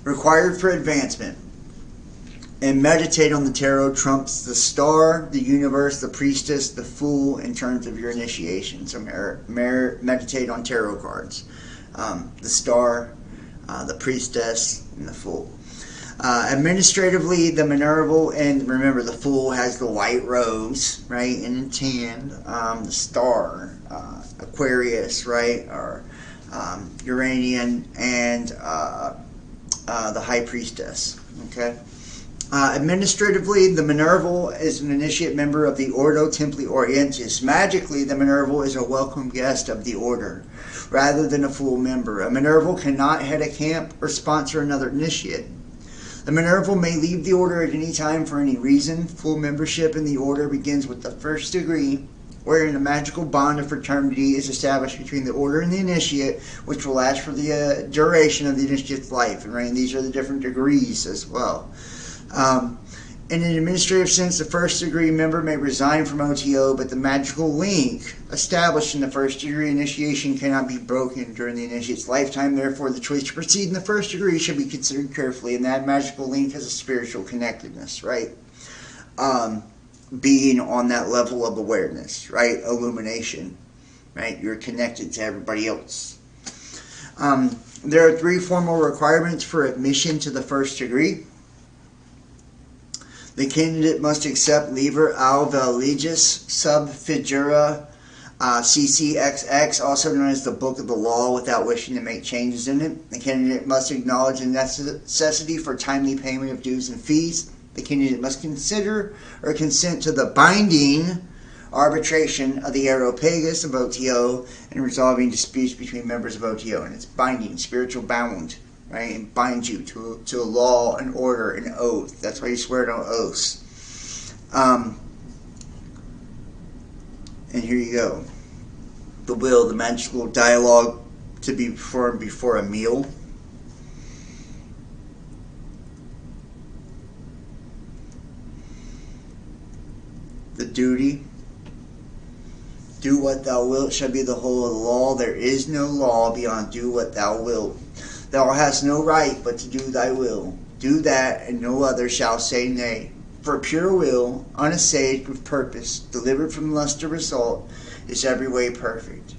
required for advancement. And meditate on the tarot trumps the star, the universe, the priestess, the fool in terms of your initiation. So meditate on tarot cards. The star, the priestess, and the fool. Administratively, the Minerval, and remember the fool has the white rose, right, and the tan. The star, Aquarius, right, or Uranian, and the high priestess, okay? Administratively, the Minerval is an initiate member of the Ordo Templi Orientis. Magically, the Minerval is a welcome guest of the order, rather than a full member. A Minerval cannot head a camp or sponsor another initiate. The Minerval may leave the order at any time for any reason. Full membership in the order begins with the first degree, wherein a magical bond of fraternity is established between the order and the initiate, which will last for the duration of the initiate's life. And right, these are the different degrees as well. In an administrative sense, the first degree member may resign from OTO, but the magical link established in the first degree initiation cannot be broken during the initiate's lifetime. Therefore, the choice to proceed in the first degree should be considered carefully, and that magical link has a spiritual connectedness, right? Being on that level of awareness, right? Illumination, right? You're connected to everybody else. There are 3 formal requirements for admission to the first degree. The candidate must accept Liber Alva Legis Sub Figura CCXX, also known as the Book of the Law, without wishing to make changes in it. The candidate must acknowledge the necessity for timely payment of dues and fees. The candidate must consider or consent to the binding arbitration of the Areopagus of OTO and resolving disputes between members of OTO. And it's binding, spiritual bound. Right, and bind you to a law, an order, an oath. That's why you swear on oaths. And here you go. The will, the magical dialogue to be performed before a meal. The duty. Do what thou wilt shall be the whole of the law. There is no law beyond do what thou wilt. Thou hast no right but to do thy will. Do that, and no other shall say nay. For pure will, unassailed with purpose, delivered from lust to result, is every way perfect.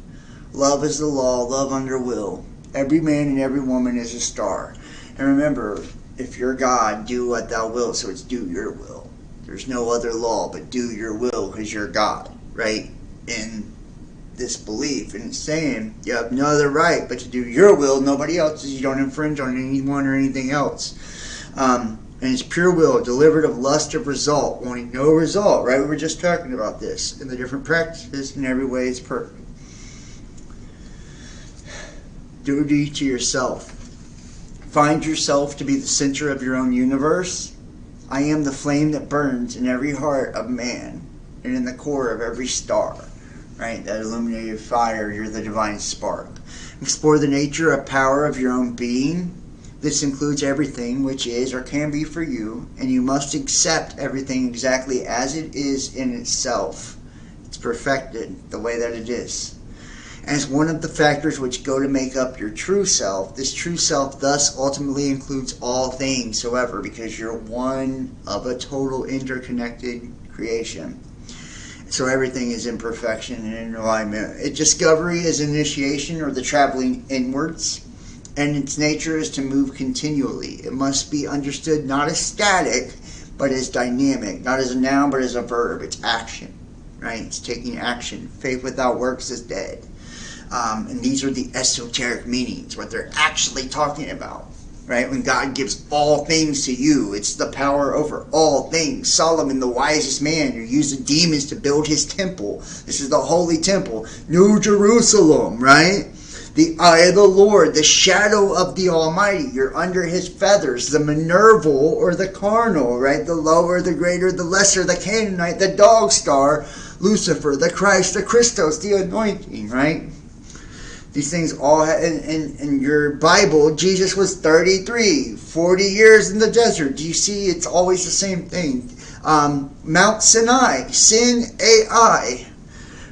Love is the law, love under will. Every man and every woman is a star. And remember, if you're God, do what thou wilt, so it's do your will. There's no other law but do your will because you're God, right? In this belief, and it's saying you have no other right but to do your will, nobody else's. You don't infringe on anyone or anything else. And it's pure will, delivered of lust of result, wanting no result, right? We were just talking about this in the different practices. In every way it's perfect. Duty to yourself. Find yourself to be the center of your own universe. I am the flame that burns in every heart of man and in the core of every star. Right, that illuminated fire, you're the divine spark. Explore the nature and power of your own being. This includes everything which is or can be for you, and you must accept everything exactly as it is in itself. It's perfected the way that it is. As one of the factors which go to make up your true self, this true self thus ultimately includes all things soever, because you're one of a total interconnected creation. So everything is in perfection and in alignment. Discovery is initiation or the traveling inwards, and its nature is to move continually. It must be understood not as static, but as dynamic. Not as a noun, but as a verb. It's action, right? It's taking action. Faith without works is dead. And these are the esoteric meanings, what they're actually talking about. Right? When God gives all things to you, it's the power over all things. Solomon, the wisest man, who used the demons to build his temple. This is the holy temple. New Jerusalem, right? The eye of the Lord, the shadow of the Almighty. You're under his feathers. The Minerval or the carnal, right? The lower, the greater, the lesser, the Canaanite, the dog star, Lucifer, the Christ, the Christos, the anointing, right? These things all have, in your Bible, Jesus was 33, 40 years in the desert. Do you see? It's always the same thing. Mount Sinai, Sin AI,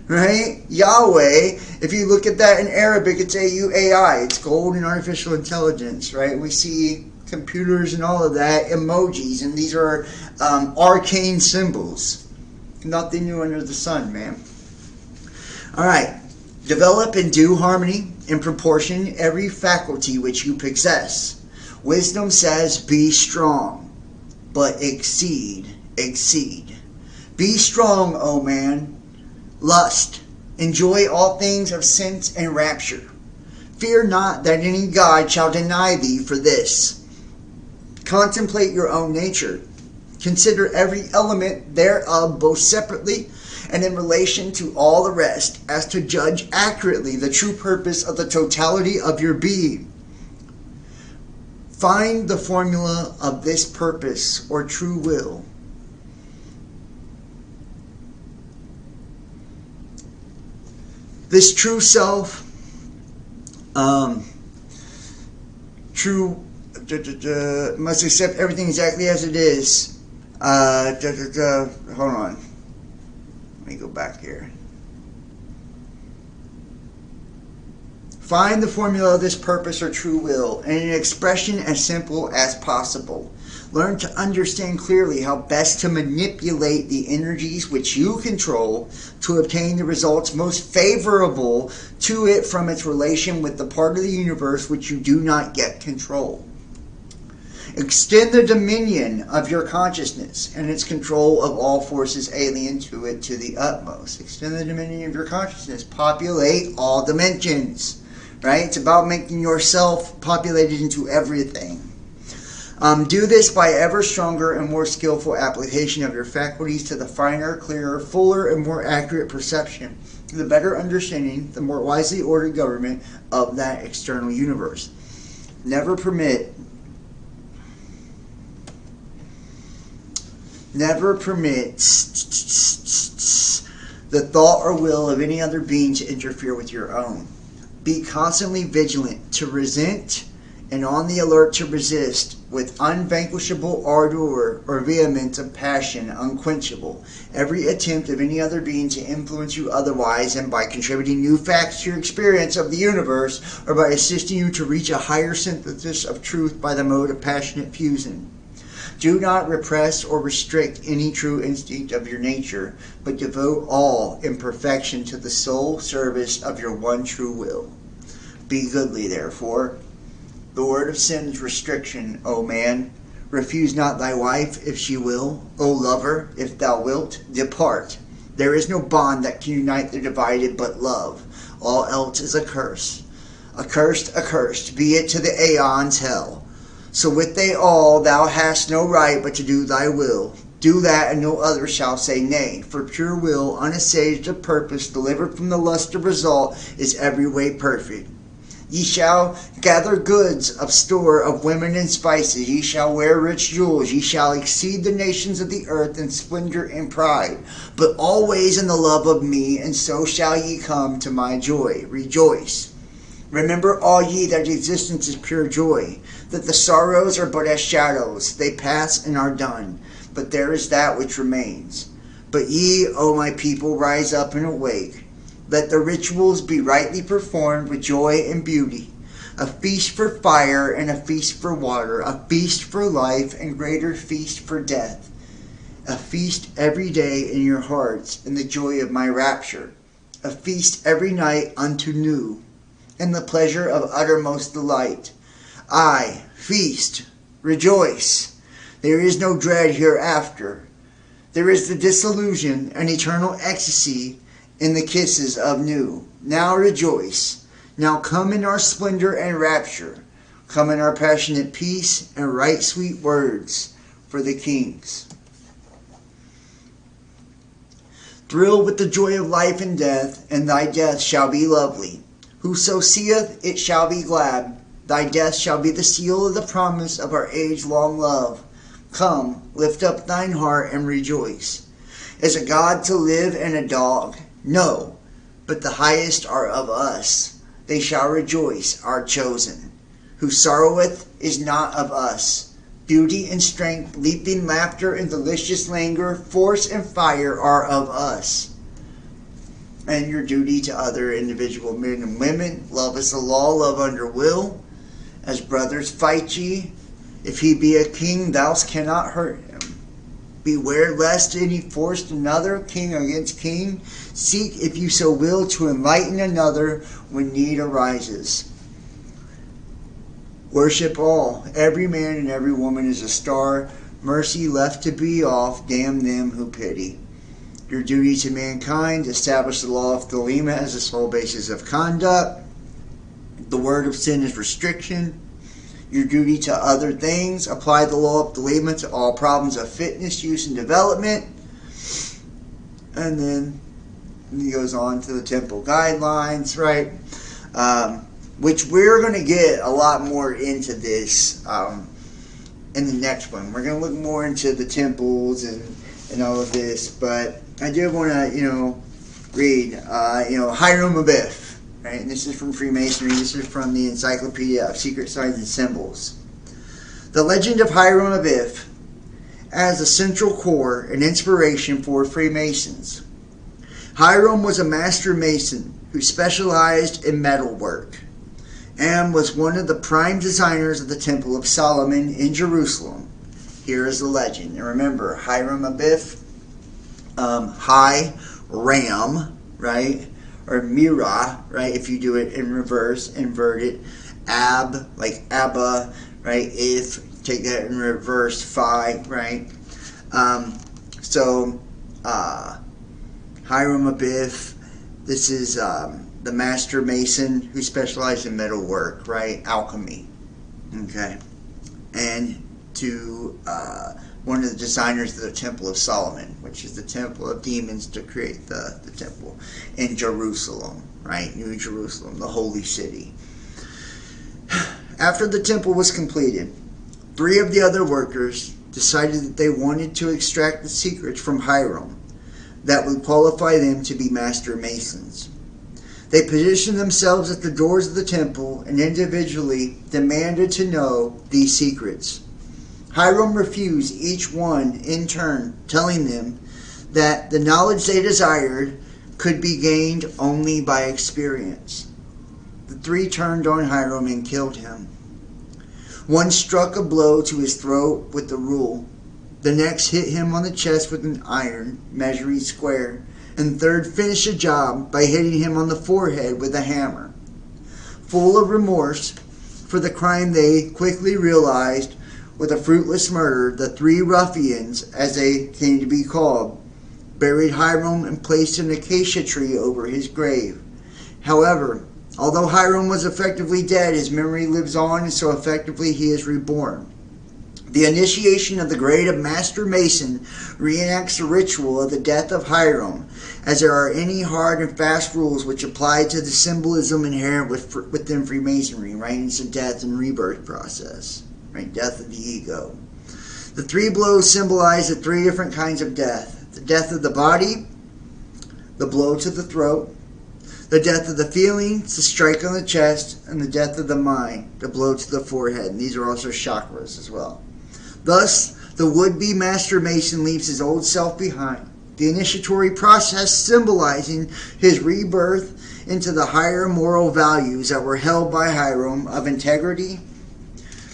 right? Yahweh, if you look at that in Arabic, it's AUAI. It's gold and artificial intelligence, right? We see computers and all of that, emojis, and these are arcane symbols. Nothing new under the sun, man. All right. Develop in due harmony in proportion every faculty which you possess. Wisdom says, be strong, but exceed. Be strong, O man. Lust. Enjoy all things of sense and rapture. Fear not that any God shall deny thee for this. Contemplate your own nature. Consider every element thereof both separately and in relation to all the rest, as to judge accurately the true purpose of the totality of your being. Find the formula of this purpose or true will. This true self, must accept everything exactly as it is. Hold on. Let me go back here. Find the formula of this purpose or true will in an expression as simple as possible. Learn to understand clearly how best to manipulate the energies which you control to obtain the results most favorable to it from its relation with the part of the universe which you do not yet control. Extend the dominion of your consciousness and its control of all forces alien to it to the utmost. Extend the dominion of your consciousness. Populate all dimensions. Right? It's about making yourself populated into everything. Do this by ever stronger and more skillful application of your faculties to the finer, clearer, fuller, and more accurate perception. The better understanding, the more wisely ordered government of that external universe. Never permit the thought or will of any other being to interfere with your own. Be constantly vigilant to resent and on the alert to resist with unvanquishable ardor or vehemence of passion unquenchable every attempt of any other being to influence you otherwise and by contributing new facts to your experience of the universe or by assisting you to reach a higher synthesis of truth by the mode of passionate fusion. Do not repress or restrict any true instinct of your nature, but devote all in perfection to the sole service of your one true will. Be goodly, therefore. The word of sin is restriction, O man. Refuse not thy wife, if she will. O lover, if thou wilt, depart. There is no bond that can unite the divided but love. All else is a curse. Accursed, be it to the aeons hell. So with they all thou hast no right but to do thy will. Do that, and no other shall say nay. For pure will, unassuaged of purpose, delivered from the lust of result, is every way perfect. Ye shall gather goods of store of women and spices. Ye shall wear rich jewels. Ye shall exceed the nations of the earth in splendor and pride. But always in the love of me, and so shall ye come to my joy. Rejoice. Remember all ye that existence is pure joy, that the sorrows are but as shadows, they pass and are done, but there is that which remains. But ye, O my people, rise up and awake. Let the rituals be rightly performed with joy and beauty, a feast for fire and a feast for water, a feast for life and greater feast for death. A feast every day in your hearts in the joy of my rapture. A feast every night unto new, in the pleasure of uttermost delight. I feast, rejoice. There is no dread hereafter. There is the disillusion and eternal ecstasy in the kisses of new. Now rejoice. Now come in our splendor and rapture. Come in our passionate peace and right sweet words for the kings. Thrill with the joy of life and death, and thy death shall be lovely. Whoso seeth it shall be glad. Thy death shall be the seal of the promise of our age-long love. Come, lift up thine heart and rejoice. Is a God to live and a dog? No, but the highest are of us. They shall rejoice, our chosen. Who sorroweth is not of us. Beauty and strength, leaping laughter and delicious languor, force and fire are of us. And your duty to other individual men and women, love is the law, love under will. As brothers fight ye, if he be a king, thou cannot hurt him. Beware lest any forced another, king against king. Seek, if you so will, to enlighten another when need arises. Worship all. Every man and every woman is a star. Mercy left to be off. Damn them who pity. Your duty to mankind. Establish the law of Thelema as the sole basis of conduct. The word of sin is restriction. Your duty to other things. Apply the law of Thelema to all problems of fitness, use, and development. And then he goes on to the temple guidelines, right? Which we're going to get a lot more into this in the next one. We're going to look more into the temples and all of this. But I did want to, read, Hiram Abiff, right? And this is from Freemasonry. This is from the Encyclopedia of Secret Signs and Symbols. The legend of Hiram Abiff as a central core and inspiration for Freemasons. Hiram was a master mason who specialized in metalwork and was one of the prime designers of the Temple of Solomon in Jerusalem. Here is the legend. And remember, Hiram Abiff, Hi-Ram, right? Or Mira, right? If you do it in reverse, invert it. Ab, like Abba, right? If, take that in reverse, Phi, right? Hiram Abiff, this is the master mason who specialized in metalwork, right? Alchemy, okay? And to one of the designers of the Temple of Solomon, which is the temple of demons to create the temple in Jerusalem, right? New Jerusalem, the holy city. After the temple was completed, 3 of the other workers decided that they wanted to extract the secrets from Hiram that would qualify them to be master masons. They positioned themselves at the doors of the temple and individually demanded to know these secrets. Hiram refused each one in turn, telling them that the knowledge they desired could be gained only by experience. The 3 turned on Hiram and killed him. One struck a blow to his throat with the rule. The next hit him on the chest with an iron, measuring square. And the third finished the job by hitting him on the forehead with a hammer. Full of remorse for the crime they quickly realized with a fruitless murder, the 3 ruffians, as they came to be called, buried Hiram and placed an acacia tree over his grave. However, although Hiram was effectively dead, his memory lives on, and so effectively he is reborn. The initiation of the grade of Master Mason reenacts the ritual of the death of Hiram, as there are any hard and fast rules which apply to the symbolism inherent within Freemasonry, right? It's a death and rebirth process, right? Death of the ego. The 3 blows symbolize the 3 different kinds of death. The death of the body, the blow to the throat, the death of the feelings, the strike on the chest, and the death of the mind, the blow to the forehead. And these are also chakras as well. Thus, the would-be Master Mason leaves his old self behind. The initiatory process symbolizing his rebirth into the higher moral values that were held by Hiram of integrity,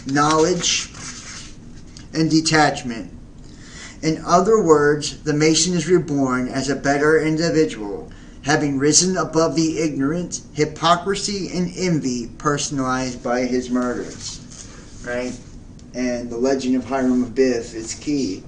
knowledge, and detachment. In other words, the Mason is reborn as a better individual, having risen above the ignorance, hypocrisy, and envy personalized by his murders. Right? And the legend of Hiram Abiff is key.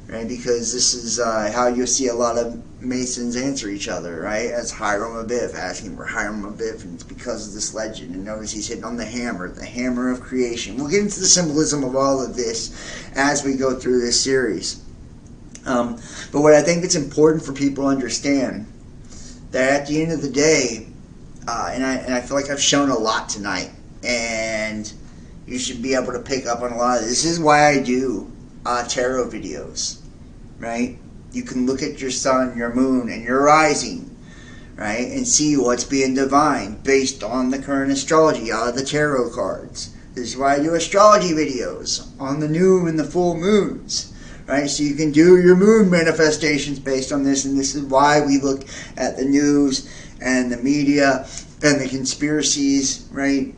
Right? Because this is how you'll see a lot of Masons answer each other, right? As Hiram Abiff, asking for Hiram Abiff, and it's because of this legend. And notice he's hitting on the hammer of creation. We'll get into the symbolism of all of this as we go through this series. But what I think it's important for people to understand, that at the end of the day, and I feel like I've shown a lot tonight, and you should be able to pick up on a lot of this. This is why I do tarot videos, right? You can look at your sun, your moon, and your rising, right? And see what's being divined based on the current astrology out of the tarot cards. This is why I do astrology videos on the new and the full moons, right? So you can do your moon manifestations based on this, and this is why we look at the news and the media and the conspiracies, right?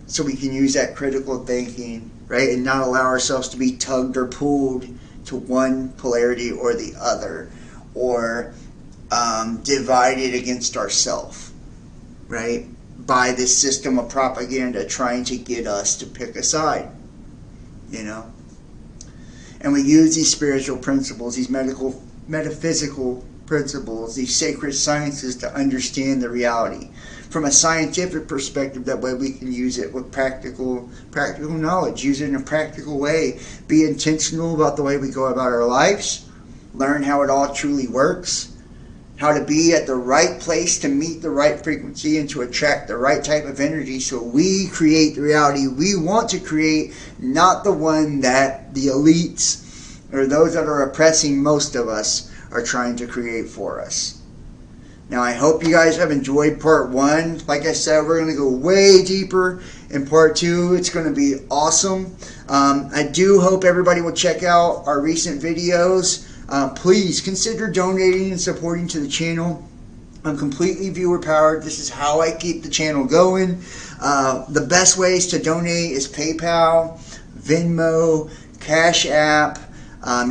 So we can use that critical thinking, right? And not allow ourselves to be tugged or pulled to one polarity or the other, or divided against ourselves, right? By this system of propaganda trying to get us to pick a side, you know? And we use these spiritual principles, these metaphysical principles, these sacred sciences to understand the reality. From a scientific perspective, that way we can use it with practical knowledge, use it in a practical way, be intentional about the way we go about our lives, learn how it all truly works, how to be at the right place to meet the right frequency and to attract the right type of energy, so we create the reality we want to create, not the one that the elites or those that are oppressing most of us are trying to create for us. Now, I hope you guys have enjoyed part 1. Like I said, we're going to go way deeper in part 2. It's going to be awesome. I do hope everybody will check out our recent videos. Please consider donating and supporting to the channel. I'm completely viewer powered. This is how I keep the channel going. The best ways to donate is PayPal, Venmo, Cash App.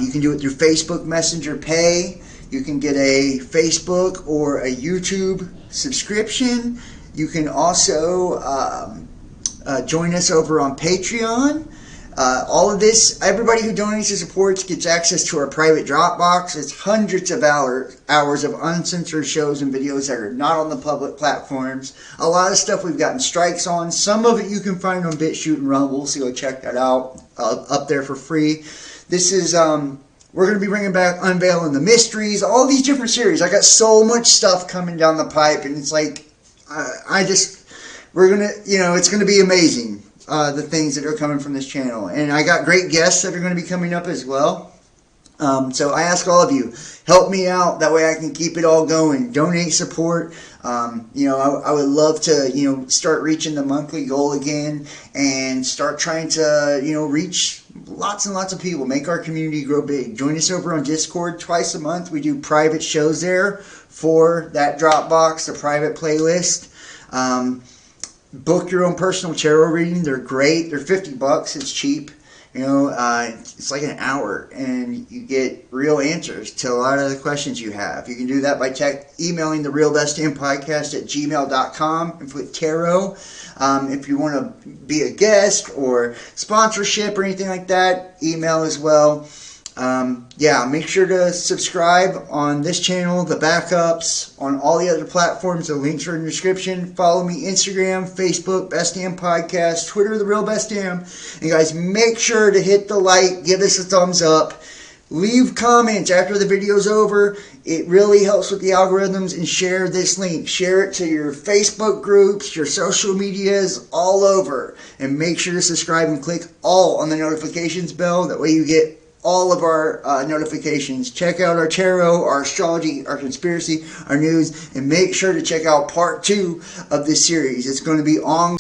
You can do it through Facebook Messenger Pay. You can get a Facebook or a YouTube subscription. You can also join us over on Patreon. All of this, everybody who donates and supports gets access to our private Dropbox. It's hundreds of hours of uncensored shows and videos that are not on the public platforms. A lot of stuff we've gotten strikes on. Some of it you can find on BitChute and Rumble, so go check that out up there for free. This is... we're going to be bringing back Unveiling the Mysteries, all these different series. I got so much stuff coming down the pipe, and it's like, we're going to, it's going to be amazing, the things that are coming from this channel. And I got great guests that are going to be coming up as well. So I ask all of you, help me out. That way I can keep it all going. Donate, support. I would love to, start reaching the monthly goal again and start trying to, reach lots and lots of people. Make our community grow big. Join us over on Discord twice a month. We do private shows there for that Dropbox, the private playlist. Book your own personal tarot reading. They're great. They're $50. It's cheap. It's like an hour, and you get real answers to a lot of the questions you have. You can do that by emailing the realbestdamnpodcast@gmail.com and put tarot. If you want to be a guest or sponsorship or anything like that, email as well. Make sure to subscribe on this channel, the backups, on all the other platforms. The links are in the description. Follow me Instagram, Facebook, Bestdamnpodcast, Twitter, The Real Bestdam. And guys, make sure to hit the like, give us a thumbs up, leave comments after the video's over. It really helps with the algorithms, and share this link. Share it to your Facebook groups, your social medias, all over. And make sure to subscribe and click all on the notifications bell. That way you get all of our notifications. Check out our tarot, our astrology, our conspiracy, our news, and make sure to check out part 2 of this series. It's going to be on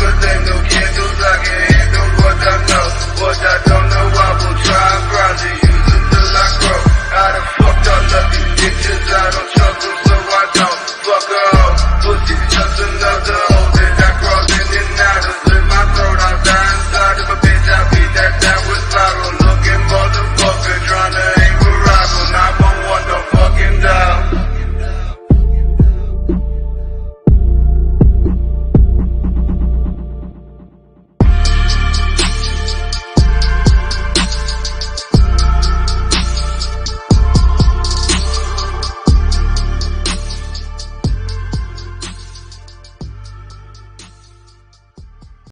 Cause ain't no candles I can handle what I know. What I don't know, I will try and find it.